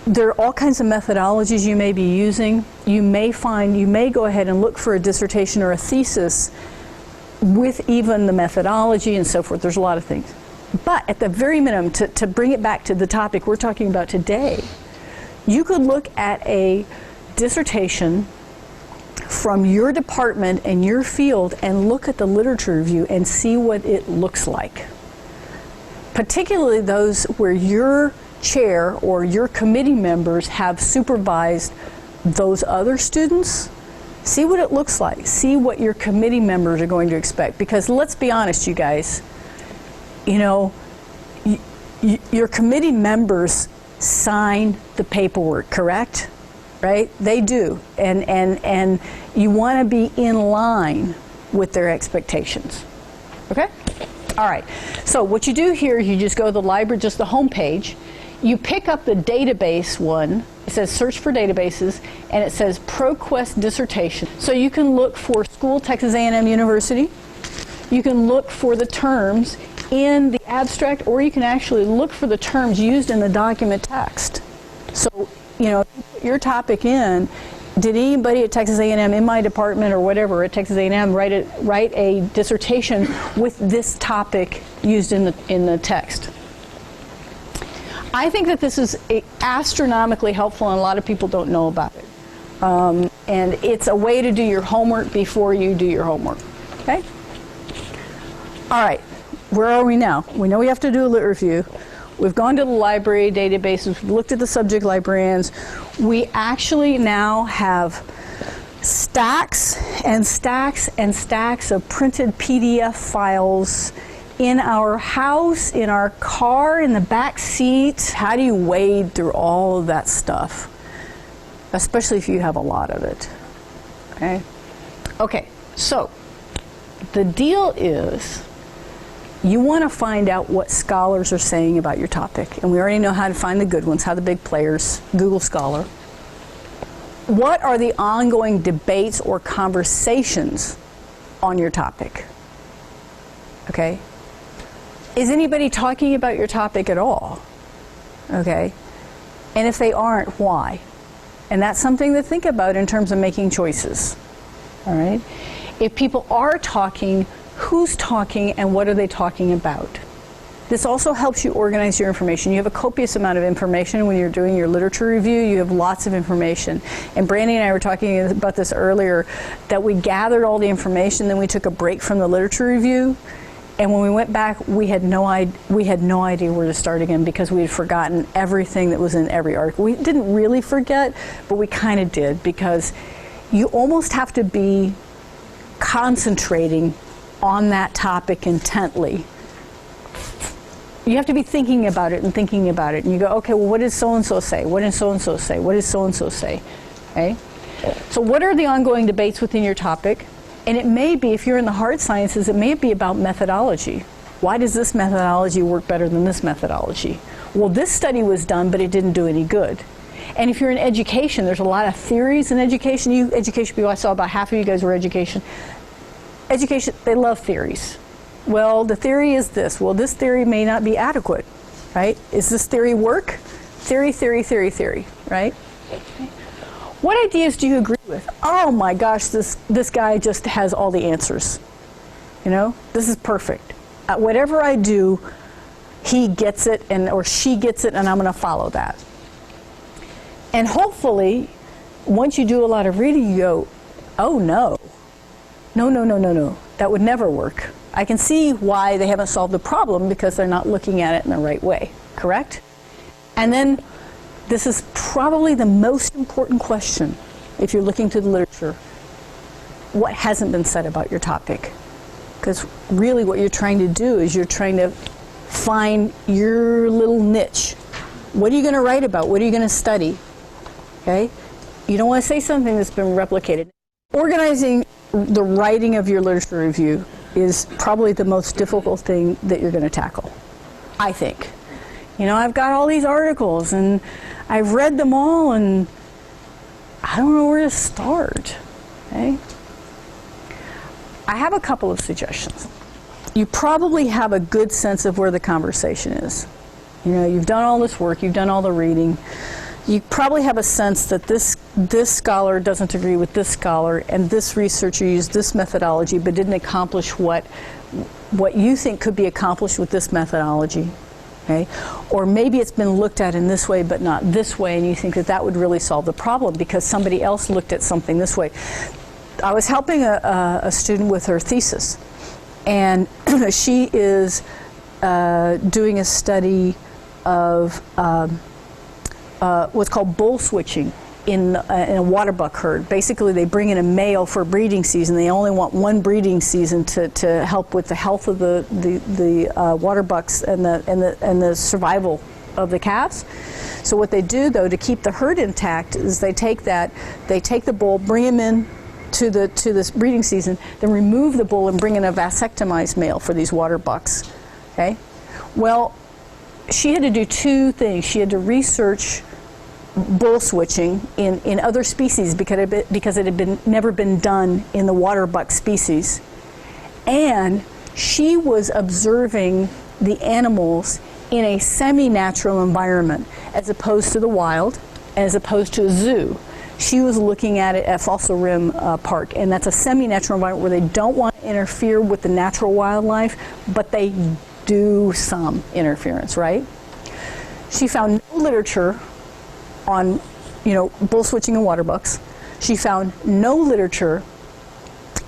Speaker 11: there are all kinds of methodologies you may be using. You may go ahead and look for a dissertation or a thesis with even the methodology and so forth. There's a lot of things. But at the very minimum, to bring it back to the topic we're talking about today, you could look at a dissertation from your department and your field and look at the literature review and see what it looks like. Particularly those where your chair or your committee members have supervised those other students. See what it looks like. See what your committee members are going to expect. Because let's be honest, you guys, your committee members sign the paperwork, correct? Right? They do. And you want to be in line with their expectations. Okay? All right. So what you do here, you just go to the library, just the home page. You pick up the database one. It says search for databases, and it says ProQuest dissertation. So you can look for School Texas A&M University. You can look for the terms in the abstract, or you can actually look for the terms used in the document text. So, your topic in, did anybody at Texas A&M in my department or whatever at Texas A&M write a dissertation with this topic used in the text? I think that this is astronomically helpful, and a lot of people don't know about it. And it's a way to do your homework before you do your homework. Okay? All right. Where are we now? We know we have to do a lit review. We've gone to the library databases. We've looked at the subject librarians. We actually now have stacks and stacks and stacks of printed PDF files in our house, in our car, in the back seat. How do you wade through all of that stuff? Especially if you have a lot of it, okay? Okay, so the deal is you want to find out what scholars are saying about your topic. And we already know how to find the good ones, how the big players, Google Scholar. What are the ongoing debates or conversations on your topic? Okay? Is anybody talking about your topic at all? Okay? And if they aren't, why? And that's something to think about in terms of making choices. All right? If people are talking, who's talking and what are they talking about? This also helps you organize your information. You have a copious amount of information when you're doing your literature review. You have lots of information. And Brandy and I were talking about this earlier, that we gathered all the information, then we took a break from the literature review. And when we went back, we had no idea where to start again because we had forgotten everything that was in every article. We didn't really forget, but we kind of did, because you almost have to be concentrating on that topic intently. You have to be thinking about it and thinking about it. And you go, okay, well, what did so-and-so say? What did so-and-so say? What did so-and-so say? Okay? So what are the ongoing debates within your topic? And it may be, if you're in the hard sciences, it may be about methodology. Why does this methodology work better than this methodology? Well, this study was done, but it didn't do any good. And if you're in education, there's a lot of theories in education. You education people, I saw about half of you guys were education. Education, they love theories. Well, the theory is this. Well, this theory may not be adequate, right? Is this theory work? Theory, theory, theory, theory, right? What ideas do you agree with? Oh my gosh, this guy just has all the answers. You know, this is perfect. Whatever I do, he gets it or she gets it, and I'm going to follow that. And hopefully, once you do a lot of reading, you go, oh no. No, no, no, no, no. That would never work. I can see why they haven't solved the problem, because they're not looking at it in the right way, correct? And then this is probably the most important question if you're looking through the literature. What hasn't been said about your topic? Because really what you're trying to do is you're trying to find your little niche. What are you going to write about? What are you going to study? Okay? You don't want to say something that's been replicated. Organizing the writing of your literature review is probably the most difficult thing that you're going to tackle, I think. You know, I've got all these articles and I've read them all and I don't know where to start. Okay? I have a couple of suggestions. You probably have a good sense of where the conversation is. You know, you've done all this work, you've done all the reading. You probably have a sense that this scholar doesn't agree with this scholar, and this researcher used this methodology but didn't accomplish what you think could be accomplished with this methodology. Okay? Or maybe it's been looked at in this way but not this way, and you think that that would really solve the problem because somebody else looked at something this way. I was helping a student with her thesis, and she is doing a study of what's called bull switching in a water buck herd. Basically, they bring in a male for breeding season. They only want one breeding season to help with the health of the water bucks and the survival of the calves. So what they do, though, to keep the herd intact, is they take the bull, bring him in to this breeding season, then remove the bull and bring in a vasectomized male for these water bucks. Okay? Well, she had to do two things. She had to research bull switching in other species because it had never been done in the water buck species. And she was observing the animals in a semi-natural environment as opposed to the wild, as opposed to a zoo. She was looking at it at Fossil Rim Park, and that's a semi-natural environment where they don't want to interfere with the natural wildlife, but they do some interference, right? She found no literature on, bull switching and water bucks. She found no literature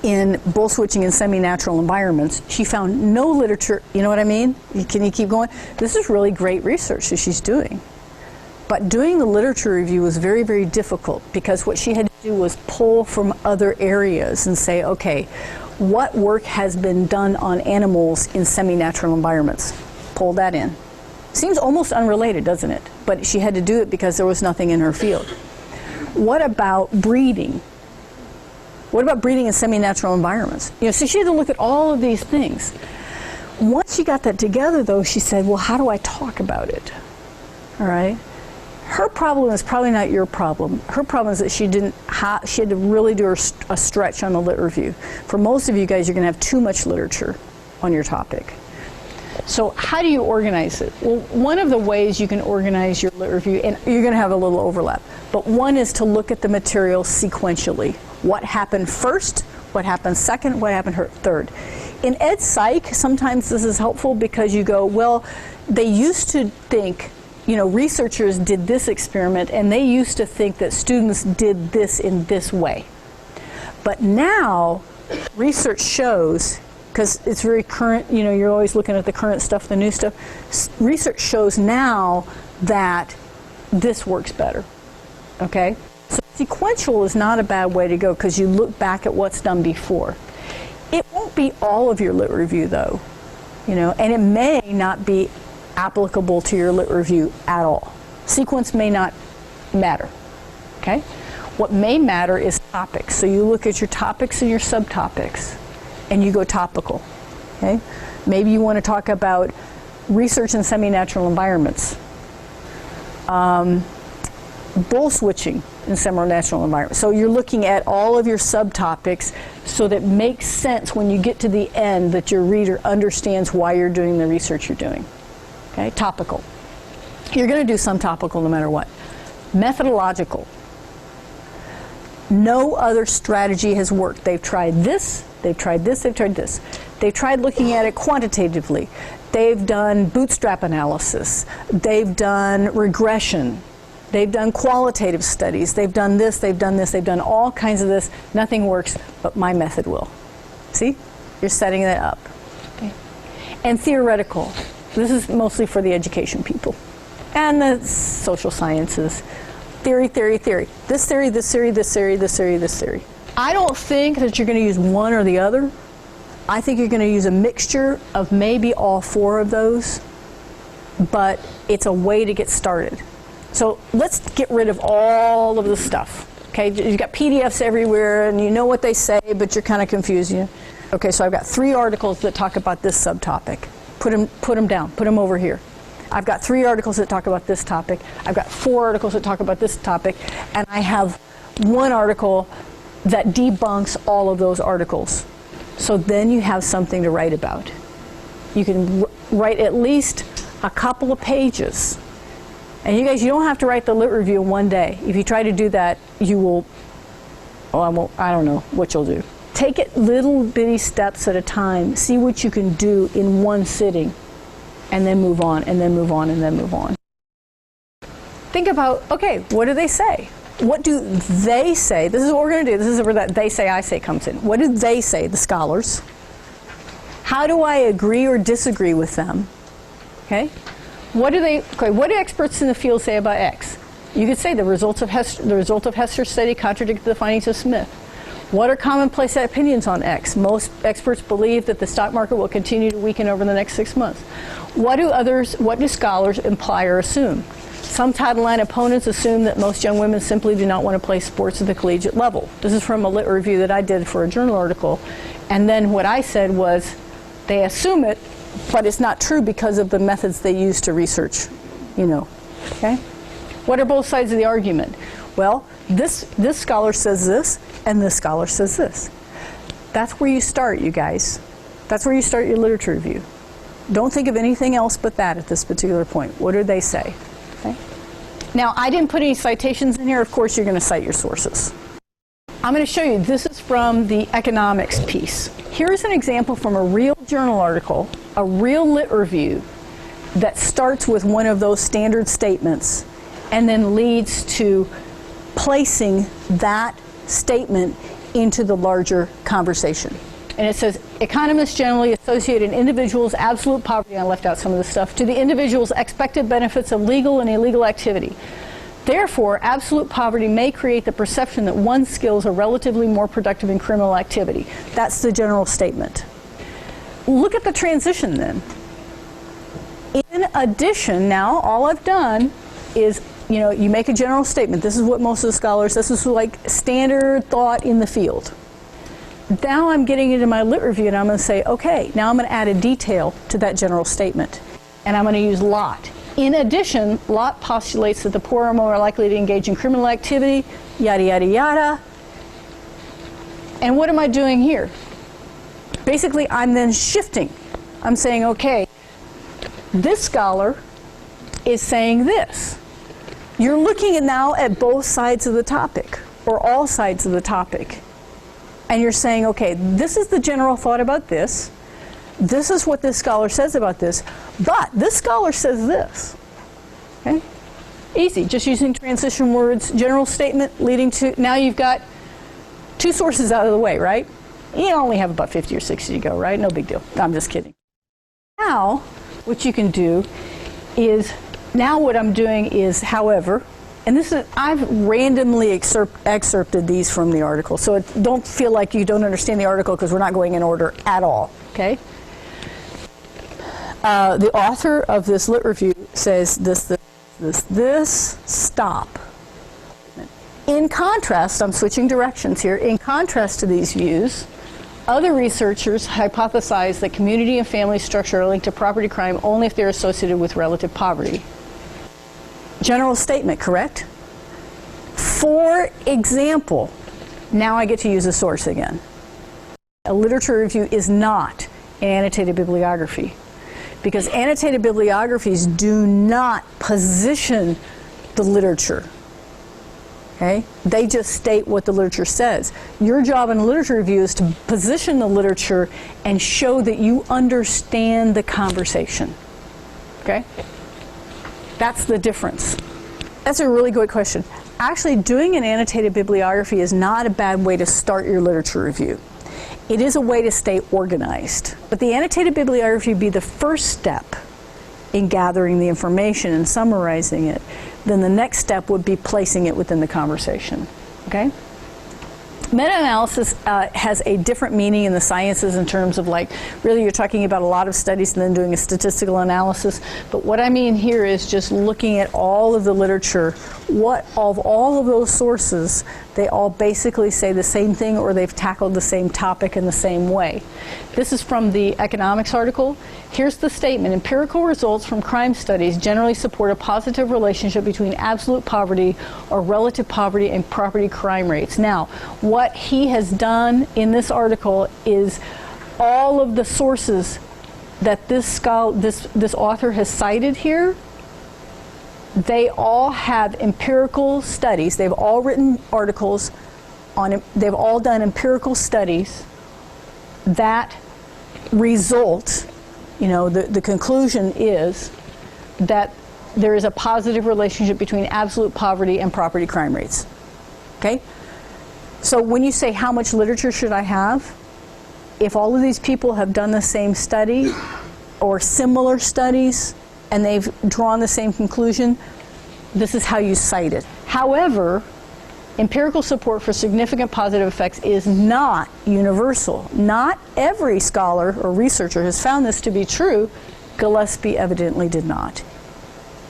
Speaker 11: in bull switching in semi-natural environments. She found no literature, you know what I mean? Can you keep going? This is really great research that she's doing. But doing the literature review was very, very difficult because what she had to do was pull from other areas and say, okay, what work has been done on animals in semi-natural environments? Pull that in. Seems almost unrelated, doesn't it? But she had to do it because there was nothing in her field. What about breeding? What about breeding in semi-natural environments? You know, so she had to look at all of these things. Once she got that together, though, she said, well, how do I talk about it? All right? Her problem is probably not your problem. Her problem is that she had to really do a stretch on the lit review. For most of you guys, you're going to have too much literature on your topic. So how do you organize it? Well, one of the ways you can organize your lit review, and you're going to have a little overlap, but one is to look at the material sequentially. What happened first, what happened second, what happened third. In Ed Psych, sometimes this is helpful because you go, well, they used to think, you know, researchers did this experiment and they used to think that students did this in this way. But now, research shows, because it's very current, you know, you're always looking at the current stuff, the new stuff. Research shows now that this works better, okay? So sequential is not a bad way to go because you look back at what's done before. It won't be all of your lit review though, you know, and it may not be applicable to your lit review at all. Sequence may not matter, okay? What may matter is topics. So you look at your topics and your subtopics and you go topical, okay? Maybe you want to talk about research in semi-natural environments, bull switching in semi-natural environments. So you're looking at all of your subtopics so that it makes sense when you get to the end that your reader understands why you're doing the research you're doing, okay? Topical. You're going to do some topical no matter what. Methodological. No other strategy has worked. They've tried this, they've tried this, they've tried this. They've tried looking at it quantitatively. They've done bootstrap analysis. They've done regression. They've done qualitative studies. They've done this, they've done this, they've done all kinds of this. Nothing works, but my method will. See? You're setting that up. Okay. And theoretical. This is mostly for the education people. And the social sciences. Theory, theory, theory. This theory, this theory, this theory, this theory, this theory. I don't think that you're going to use one or the other. I think you're going to use a mixture of maybe all four of those, but it's a way to get started. So let's get rid of all of the stuff. Okay, you've got PDFs everywhere and you know what they say, but you're kind of confused. Okay, so I've got 3 articles that talk about this subtopic. Put them down, put them over here. I've got 3 articles that talk about this topic. I've got 4 articles that talk about this topic, and I have 1 article that debunks all of those articles. So then you have something to write about. You can write at least a couple of pages. And you guys, you don't have to write the lit review in one day. If you try to do that, you will, oh, I don't know what you'll do. Take it little bitty steps at a time. See what you can do in one sitting. And then move on, and then move on, and then move on. Think about, okay, what do they say? What do they say? This is what we're going to do. This is where that they say, I say comes in. What do they say, the scholars? How do I agree or disagree with them? Okay? What do experts in the field say about X? You could say the result of Hester's study contradicted the findings of Smith. What are commonplace opinions on X? Most experts believe that the stock market will continue to weaken over the next 6 months. What do scholars imply or assume? Some title line opponents assume that most young women simply do not want to play sports at the collegiate level. This is from a lit review that I did for a journal article. And then what I said was, they assume it, but it's not true because of the methods they use to research, you know, okay? What are both sides of the argument? Well, this scholar says this, and this scholar says this. That's where you start, you guys. That's where you start your literature review. Don't think of anything else but that at this particular point. What do they say? Okay? Now, I didn't put any citations in here. Of course, you're going to cite your sources. I'm going to show you, this is from the economics piece. Here's an example from a real journal article, a real lit review, that starts with one of those standard statements and then leads to placing that statement into the larger conversation. And it says, economists generally associate an individual's absolute poverty, I left out some of the stuff, to the individual's expected benefits of legal and illegal activity. Therefore, absolute poverty may create the perception that one's skills are relatively more productive in criminal activity. That's the general statement. Look at the transition then. In addition, now all I've done is, you know, you make a general statement. This is what most of the scholars, this is like standard thought in the field. Now I'm getting into my lit review and I'm going to say, okay, now I'm going to add a detail to that general statement. And I'm going to use Lott. In addition, Lott postulates that the poor are more likely to engage in criminal activity, yada, yada, yada. And what am I doing here? Basically, I'm then shifting. I'm saying, okay, this scholar is saying this. You're looking now at both sides of the topic, or all sides of the topic. And you're saying, okay, this is the general thought about this. This is what this scholar says about this. But this scholar says this. Okay? Easy, just using transition words, general statement leading to, now you've got two sources out of the way, right? You only have about 50 or 60 to go, right? No big deal. I'm just kidding. Now, what you can do is, now what I'm doing is, however, and this is, I've randomly excerpted these from the article, so don't feel like you don't understand the article because we're not going in order at all, okay? The author of this lit review says this, stop. In contrast, I'm switching directions here, in contrast to these views, other researchers hypothesize that community and family structure are linked to property crime only if they're associated with relative poverty. General statement, correct? For example, now I get to use a source again. A literature review is not an annotated bibliography, because annotated bibliographies do not position the literature. Okay? They just state what the literature says. Your job in a literature review is to position the literature and show that you understand the conversation. Okay? That's the difference. That's a really good question. Actually, doing an annotated bibliography is not a bad way to start your literature review. It is a way to stay organized. But the annotated bibliography would be the first step in gathering the information and summarizing it. Then the next step would be placing it within the conversation. Okay? Meta-analysis has a different meaning in the sciences in terms of, like, really you're talking about a lot of studies and then doing a statistical analysis. But what I mean here is just looking at all of the literature. What of all of those sources, they all basically say the same thing, or they've tackled the same topic in the same way. This is from the economics article. Here's the statement. Empirical results from crime studies generally support a positive relationship between absolute poverty or relative poverty and property crime rates. Now, what he has done in this article is all of the sources that this author has cited here, they all have empirical studies. They've all written articles on, they've all done empirical studies that result, you know, the conclusion is that there is a positive relationship between absolute poverty and property crime rates. Okay? So when you say how much literature should I have, if all of these people have done the same study or similar studies and they've drawn the same conclusion, this is how you cite it. However, empirical support for significant positive effects is not universal. Not every scholar or researcher has found this to be true. Gillespie evidently did not.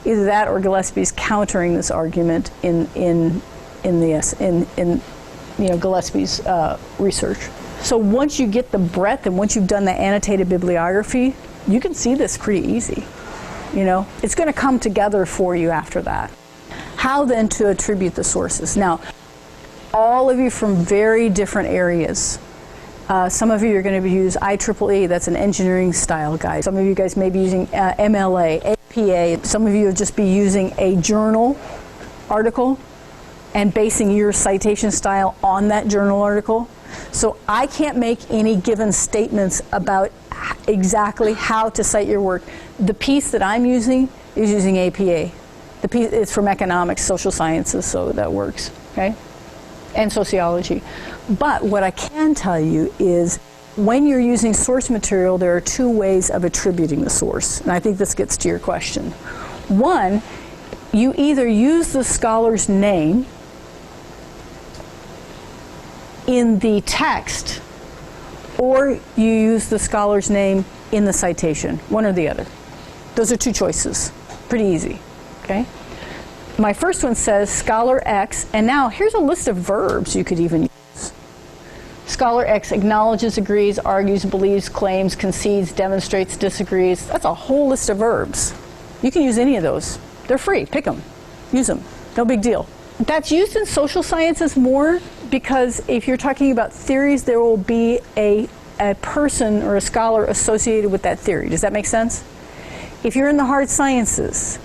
Speaker 11: Either that or Gillespie's countering this argument in Gillespie's research. So once you get the breadth and once you've done the annotated bibliography, you can see this pretty easy. You know, it's going to come together for you after that. How then to attribute the sources? Now, all of you from very different areas. Some of you are going to use IEEE, that's an engineering style guide. Some of you guys may be using MLA, APA. Some of you will just be using a journal article and basing your citation style on that journal article. So I can't make any given statements about exactly how to cite your work. The piece that I'm using is using APA. The piece is from economics, social sciences, so that works, okay? And sociology. But what I can tell you is when you're using source material, there are two ways of attributing the source. And I think this gets to your question. One, you either use the scholar's name in the text, or you use the scholar's name in the citation, one or the other. Those are two choices. Pretty easy, okay? My first one says Scholar X, and now here's a list of verbs you could even use. Scholar X acknowledges, agrees, argues, believes, claims, concedes, demonstrates, disagrees. That's a whole list of verbs. You can use any of those. They're free. Pick them. Use them. No big deal. That's used in social sciences more because if you're talking about theories, there will be a person or a scholar associated with that theory. Does that make sense? If you're in the hard sciences,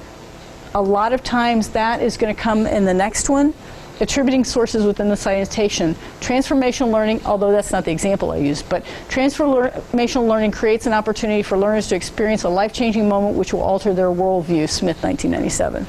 Speaker 11: a lot of times that is going to come in the next one. Attributing sources within the citation. Transformational learning, although that's not the example I used, but transformational learning creates an opportunity for learners to experience a life-changing moment which will alter their worldview, Smith, 1997.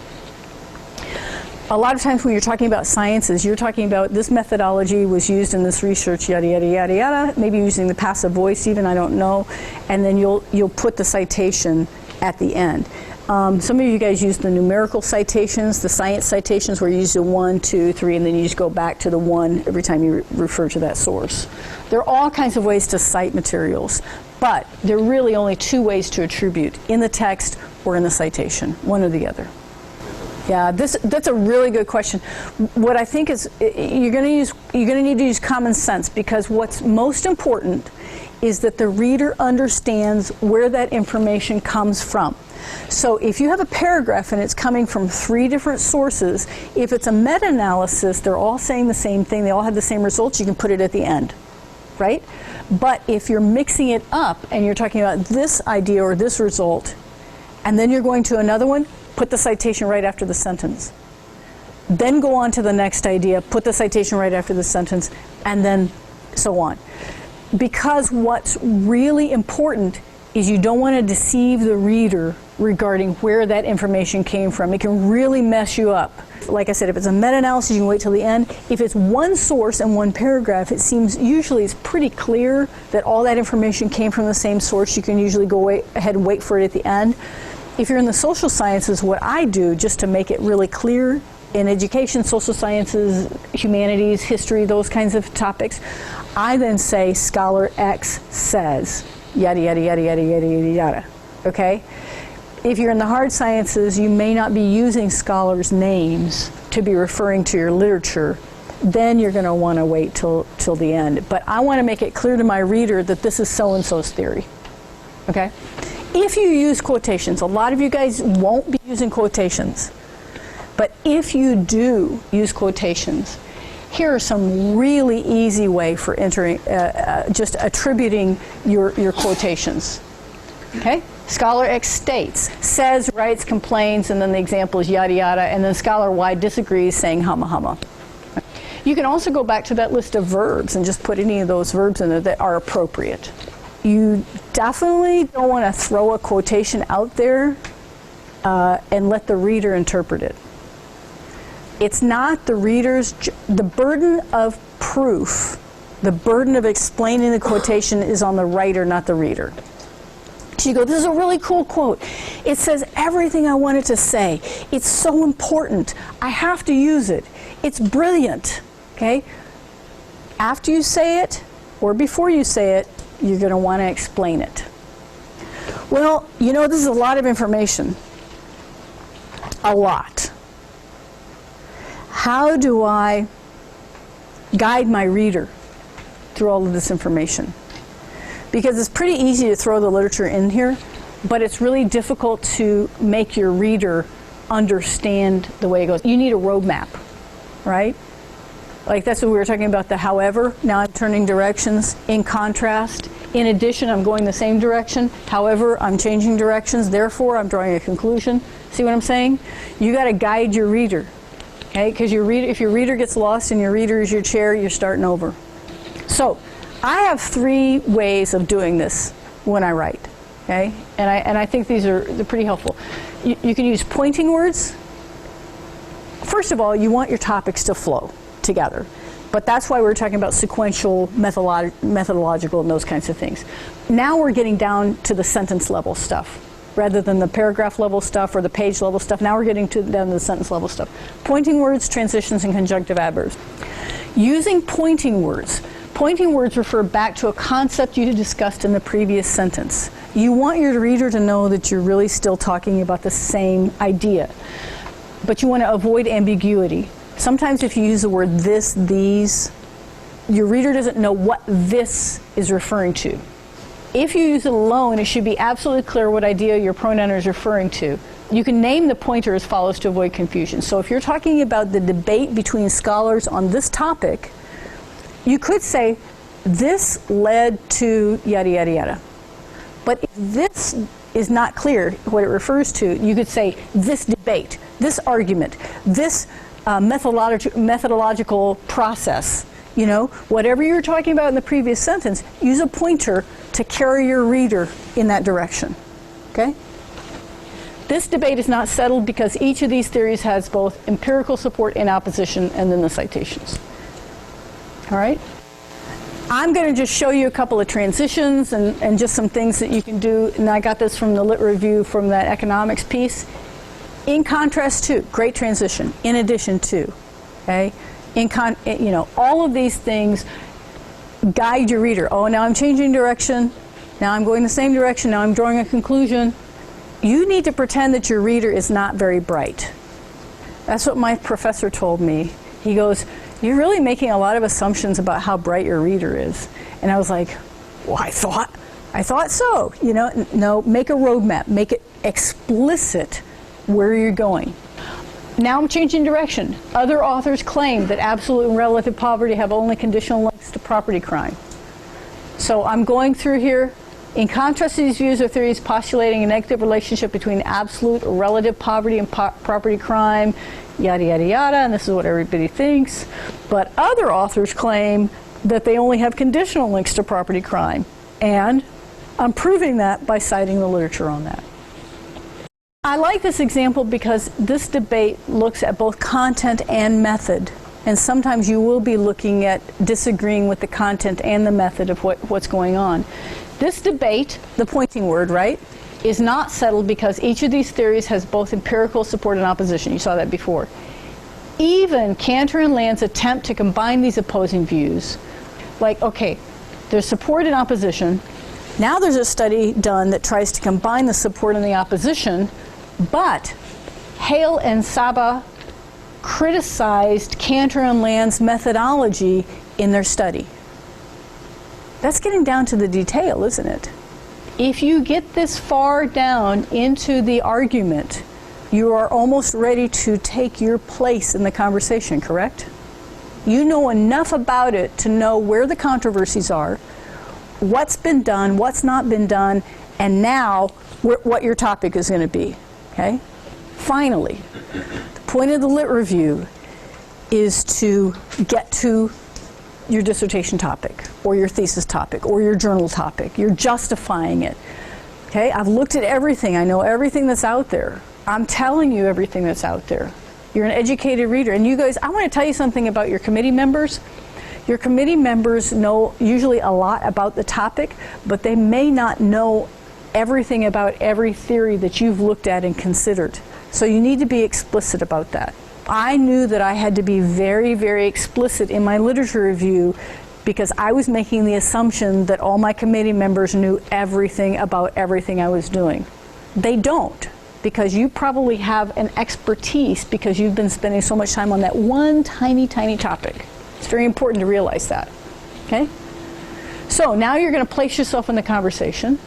Speaker 11: A lot of times when you're talking about sciences, you're talking about this methodology was used in this research, yada, yada, yada, yada, maybe using the passive voice even, I don't know, and then you'll put the citation at the end. Some of you guys use the numerical citations, the science citations, where you use the 1, 2, 3, and then you just go back to the 1 every time you refer to that source. There are all kinds of ways to cite materials, but there are really only two ways to attribute, in the text or in the citation, one or the other. Yeah, that's a really good question. What I think is you're going to need to use common sense, because what's most important is that the reader understands where that information comes from. So if you have a paragraph and it's coming from 3 different sources, if it's a meta-analysis, they're all saying the same thing, they all have the same results, you can put it at the end, right? But if you're mixing it up and you're talking about this idea or this result, and then you're going to another one, put the citation right after the sentence. Then go on to the next idea, put the citation right after the sentence, and then so on. Because what's really important is you don't want to deceive the reader regarding where that information came from. It can really mess you up. Like I said, if it's a meta-analysis, you can wait till the end. If it's one source and one paragraph, it seems usually it's pretty clear that all that information came from the same source. You can usually go ahead and wait for it at the end. If you're in the social sciences, what I do, just to make it really clear, in education, social sciences, humanities, history, those kinds of topics, I then say Scholar X says, yada, yada, yada, yada, yada, yada, yada, okay? If you're in the hard sciences, you may not be using scholars' names to be referring to your literature. Then you're going to want to wait till the end. But I want to make it clear to my reader that this is so-and-so's theory, okay? If you use quotations, a lot of you guys won't be using quotations, but if you do use quotations, here are some really easy way for entering, just attributing your quotations, okay? Scholar X states, says, writes, complains, and then the example is yada yada, and then Scholar Y disagrees, saying humma humma. You can also go back to that list of verbs and just put any of those verbs in there that are appropriate. You definitely don't want to throw a quotation out there and let the reader interpret it. It's not the reader's, the burden of proof, the burden of explaining the quotation is on the writer, not the reader. So you go, this is a really cool quote. It says everything I wanted to say. It's so important. I have to use it. It's brilliant, okay? After you say it, or before you say it, you're going to want to explain it. Well, you know, this is a lot of information. A lot. How do I guide my reader through all of this information? Because it's pretty easy to throw the literature in here, but it's really difficult to make your reader understand the way it goes. You need a roadmap, right? Like that's what we were talking about, the however. Now I'm turning directions. In contrast, in addition, I'm going the same direction. However, I'm changing directions. Therefore, I'm drawing a conclusion. See what I'm saying? You got to guide your reader, okay? Because if your reader gets lost and your reader is your chair, you're starting over. So I have 3 ways of doing this when I write, okay? And I think they're pretty helpful. You can use pointing words. First of all, you want your topics to flow together. But that's why we're talking about sequential, methodological, and those kinds of things. Now we're getting down to the sentence level stuff, rather than the paragraph level stuff or the page level stuff. Now we're getting down to the sentence level stuff. Pointing words, transitions, and conjunctive adverbs. Using pointing words. Pointing words refer back to a concept you discussed in the previous sentence. You want your reader to know that you're really still talking about the same idea, but you want to avoid ambiguity. Sometimes if you use the word this, these, your reader doesn't know what this is referring to. If you use it alone, it should be absolutely clear what idea your pronoun is referring to. You can name the pointer as follows to avoid confusion. So if you're talking about the debate between scholars on this topic, you could say, this led to yada, yada, yada. But if this is not clear what it refers to, you could say, this debate, this argument, this methodological process. You know, whatever you're talking about in the previous sentence, use a pointer to carry your reader in that direction, okay? This debate is not settled because each of these theories has both empirical support and opposition, and then the citations. All right? I'm going to just show you a couple of transitions and just some things that you can do, and I got this from the Lit Review from that economics piece. In contrast to, great transition, in addition to, okay? You know, all of these things guide your reader. Oh, now I'm changing direction. Now I'm going the same direction. Now I'm drawing a conclusion. You need to pretend that your reader is not very bright. That's what my professor told me. He goes, you're really making a lot of assumptions about how bright your reader is. And I was like, well, I thought so. You know, no, make a roadmap. Make it explicit where you're going. Now I'm changing direction. Other authors claim that absolute and relative poverty have only conditional links to property crime. So I'm going through here. In contrast to these views or theories postulating a negative relationship between absolute or relative poverty and property crime, yada, yada, yada, and this is what everybody thinks. But other authors claim that they only have conditional links to property crime. And I'm proving that by citing the literature on that. I like this example because this debate looks at both content and method. And sometimes you will be looking at disagreeing with the content and the method of what's going on. This debate, the pointing word, right, is not settled because each of these theories has both empirical support and opposition. You saw that before. Even Cantor and Land's attempt to combine these opposing views, like, okay, there's support and opposition. Now there's a study done that tries to combine the support and the opposition, but Hale and Saba criticized Cantor and Land's methodology in their study. That's getting down to the detail, isn't it? If you get this far down into the argument, you are almost ready to take your place in the conversation, correct? You know enough about it to know where the controversies are, what's been done, what's not been done, and now what your topic is going to be. Okay? Finally, the point of the Lit Review is to get to your dissertation topic or your thesis topic or your journal topic. You're justifying it. Okay? I've looked at everything. I know everything that's out there. I'm telling you everything that's out there. You're an educated reader. And you guys, I want to tell you something about your committee members. Your committee members know usually a lot about the topic, but they may not know everything about every theory that you've looked at and considered. So you need to be explicit about that. I knew that I had to be very, very explicit in my literature review because I was making the assumption that all my committee members knew everything about everything I was doing. They don't, because you probably have an expertise because you've been spending so much time on that one tiny, tiny topic. It's very important to realize that, okay? So now you're going to place yourself in the conversation.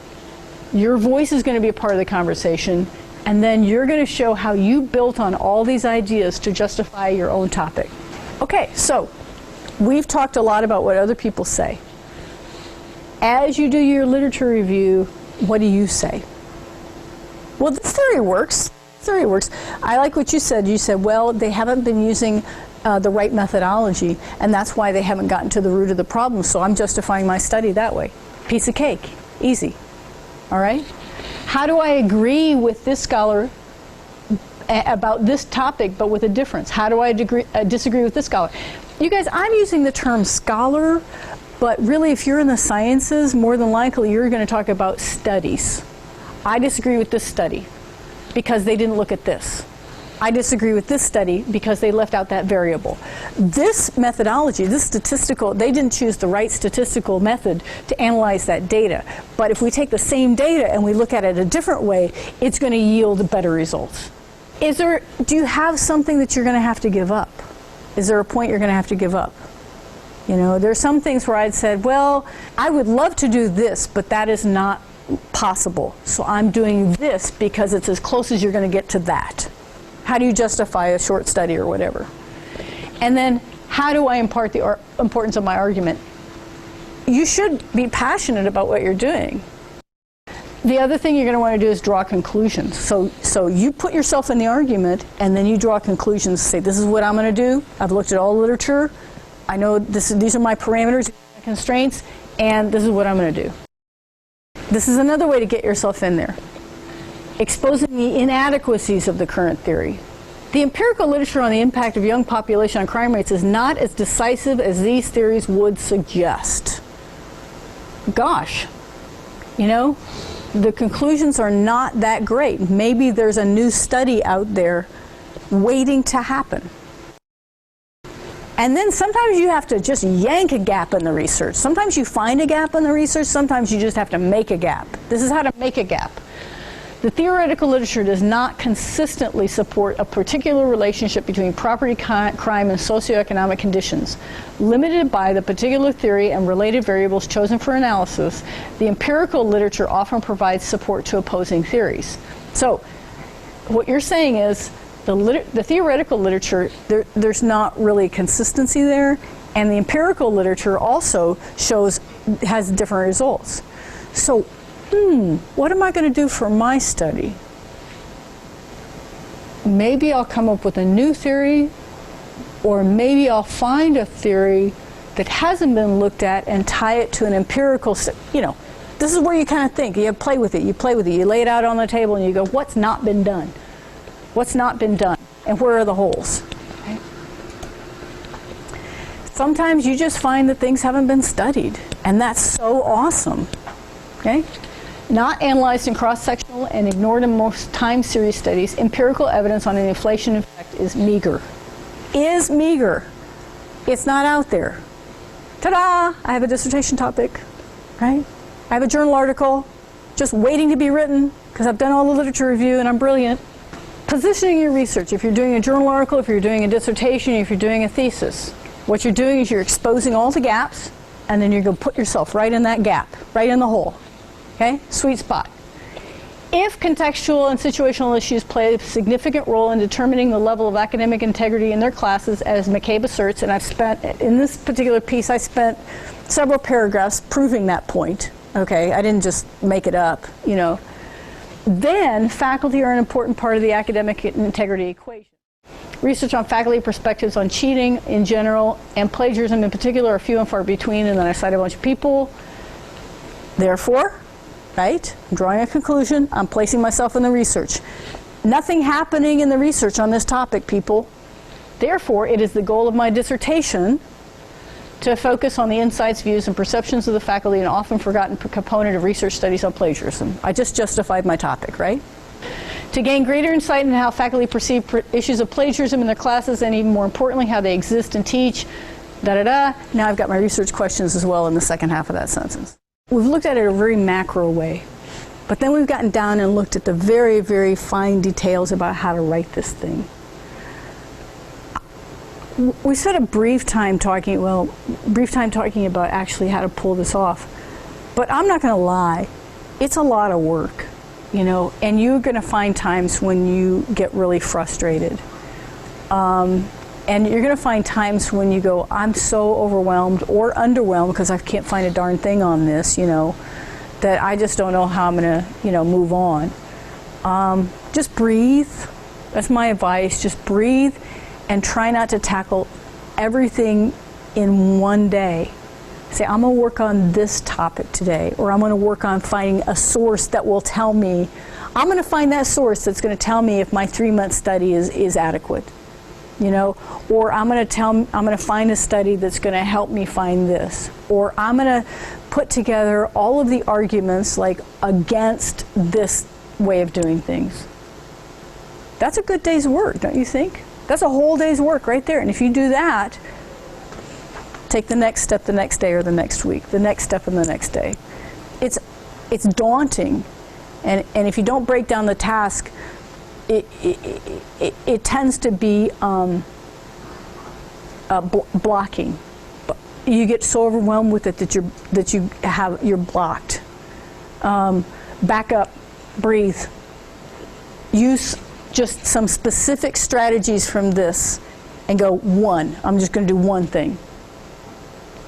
Speaker 11: Your voice is going to be a part of the conversation, and then you're going to show how you built on all these ideas to justify your own topic. Okay, so we've talked a lot about what other people say. As you do your literature review, what do you say? Well, this theory works. Theory works. I like what you said. You said, well, they haven't been using the right methodology, and that's why they haven't gotten to the root of the problem, so I'm justifying my study that way. Piece of cake. Easy. All right? How do I agree with this scholar about this topic, but with a difference? How do I disagree with this scholar? You guys, I'm using the term scholar, but really if you're in the sciences, more than likely you're going to talk about studies. I disagree with this study because they didn't look at this. I disagree with this study because they left out that variable. This methodology, this statistical, they didn't choose the right statistical method to analyze that data. But if we take the same data and we look at it a different way, it's going to yield better results. Do you have something that you're going to have to give up? Is there a point you're going to have to give up? You know, there's some things where I'd said, well, I would love to do this, but that is not possible. So I'm doing this because it's as close as you're going to get to that. How do you justify a short study or whatever? And then how do I impart the importance of my argument? You should be passionate about what you're doing. The other thing you're going to want to do is draw conclusions. So you put yourself in the argument and then you draw conclusions. Say, this is what I'm going to do. I've looked at all the literature. I know these are my parameters, my constraints, and this is what I'm going to do. This is another way to get yourself in there. Exposing the inadequacies of the current theory. The empirical literature on the impact of young population on crime rates is not as decisive as these theories would suggest. Gosh, you know, the conclusions are not that great. Maybe there's a new study out there waiting to happen. And then sometimes you have to just yank a gap in the research. Sometimes you find a gap in the research, sometimes you just have to make a gap. This is how to make a gap. The theoretical literature does not consistently support a particular relationship between property crime and socioeconomic conditions. Limited by the particular theory and related variables chosen for analysis, the empirical literature often provides support to opposing theories. So what you're saying is the theoretical literature, there's not really consistency there, and the empirical literature also has different results. So what am I going to do for my study? Maybe I'll come up with a new theory, or maybe I'll find a theory that hasn't been looked at and tie it to an empirical, you know, this is where you kind of think, you play with it, you lay it out on the table and you go, what's not been done? What's not been done? And where are the holes? Okay. Sometimes you just find that things haven't been studied, and that's so awesome. Okay? Not analyzed in cross-sectional and ignored in most time series studies, empirical evidence on an inflation effect is meager. Is meager. It's not out there. Ta-da! I have a dissertation topic, right? I have a journal article just waiting to be written because I've done all the literature review and I'm brilliant. Positioning your research. If you're doing a journal article, if you're doing a dissertation, if you're doing a thesis, what you're doing is you're exposing all the gaps, and then you're going to put yourself right in that gap, right in the hole. Okay? Sweet spot. If contextual and situational issues play a significant role in determining the level of academic integrity in their classes, as McCabe asserts, and I've spent, in this particular piece, I spent several paragraphs proving that point. Okay? I didn't just make it up, you know. Then faculty are an important part of the academic integrity equation. Research on faculty perspectives on cheating in general and plagiarism in particular are few and far between, and then I cite a bunch of people. Therefore, right, I'm drawing a conclusion, I'm placing myself in the research. Nothing happening in the research on this topic, people. Therefore, it is the goal of my dissertation to focus on the insights, views, and perceptions of the faculty, an often forgotten component of research studies on plagiarism. I just justified my topic, right? To gain greater insight into how faculty perceive issues of plagiarism in their classes, and even more importantly, how they exist and teach, Now I've got my research questions as well in the second half of that sentence. We've looked at it in a very macro way, but then we've gotten down and looked at the very, very fine details about how to write this thing. We spent a brief time talking about actually how to pull this off. But I'm not going to lie, it's a lot of work, you know, and you're going to find times when you get really frustrated. And you're going to find times when you go, I'm so overwhelmed or underwhelmed because I can't find a darn thing on this, you know, that I just don't know how I'm going to, you know, move on. Just breathe. That's my advice. Just breathe. And try not to tackle everything in one day. Say, I'm going to work on this topic today, or I'm going to work on finding a source that will tell me, I'm going to find that source that's going to tell me if my 3-month study is adequate. you know, or I'm going to find a study that's going to help me find this, or I'm going to put together all of the arguments like against this way of doing things. That's a good day's work, don't you think? That's a whole day's work right there. And if you do that, take the next step the next day or the next week, the next step and the next day. It's daunting, and if you don't break down the task, it tends to be blocking. You get so overwhelmed with it that you're blocked. Back up, breathe. Use just some specific strategies from this, and go one. I'm just going to do one thing,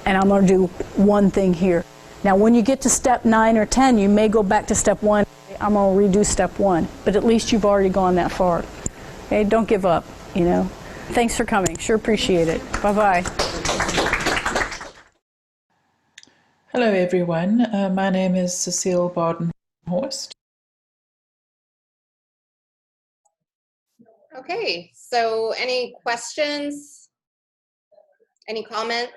Speaker 11: and I'm going to do one thing here. Now, when you get to step 9 or 10, you may go back to step 1. I'm going to redo step 1, but at least you've already gone that far. Okay, don't give up, you know. Thanks for coming. Sure appreciate it. Bye-bye.
Speaker 4: Hello, everyone. My name is Cecile Baden-Horst.
Speaker 1: Okay, so any questions? Any comments?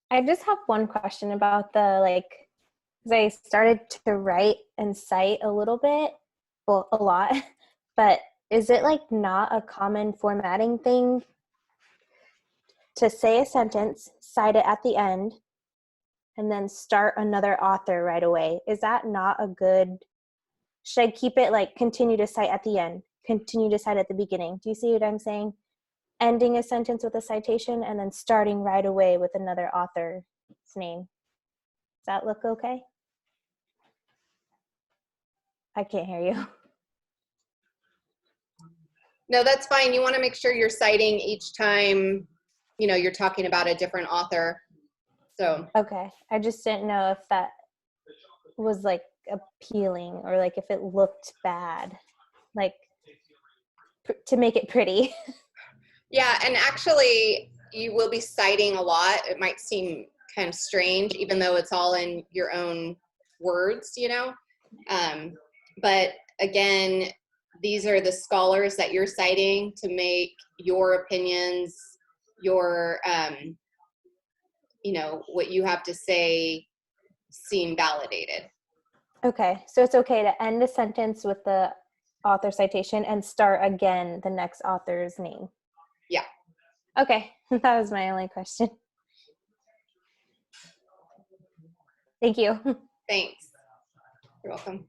Speaker 9: I just have one question about the, like, because I started to write and cite a little bit, well, a lot, but is it like not a common formatting thing to say a sentence, cite it at the end, and then start another author right away? Is that not a good, should I keep it like continue to cite at the end, continue to cite at the beginning? Do you see what I'm saying? Ending a sentence with a citation and then starting right away with another author's name. Does that look okay? I can't hear you.
Speaker 1: No, that's fine. You want to make sure you're citing each time, you know, you're talking about a different author. So.
Speaker 9: Okay. I just didn't know if that was like appealing or like if it looked bad, like to make it pretty.
Speaker 1: Yeah, and actually you will be citing a lot. It might seem kind of strange, even though it's all in your own words, you know. But again, these are the scholars that you're citing to make your opinions, your, you know, what you have to say seem validated.
Speaker 9: Okay, so it's okay to end a sentence with the author citation and start again the next author's name.
Speaker 1: Yeah.
Speaker 9: Okay, that was my only question. Thank you.
Speaker 1: Thanks. You're welcome.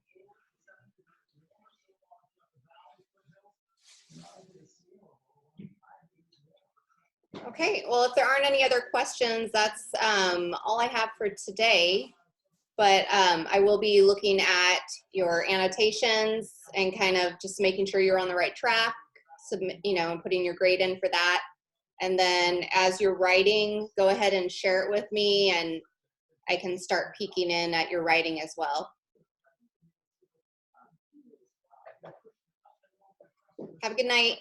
Speaker 1: Okay, well, if there aren't any other questions, that's all I have for today. But I will be looking at your annotations and kind of just making sure you're on the right track, submit, you know, and putting your grade in for that. And then as you're writing, go ahead and share it with me, and I can start peeking in at your writing as well. Have a good night.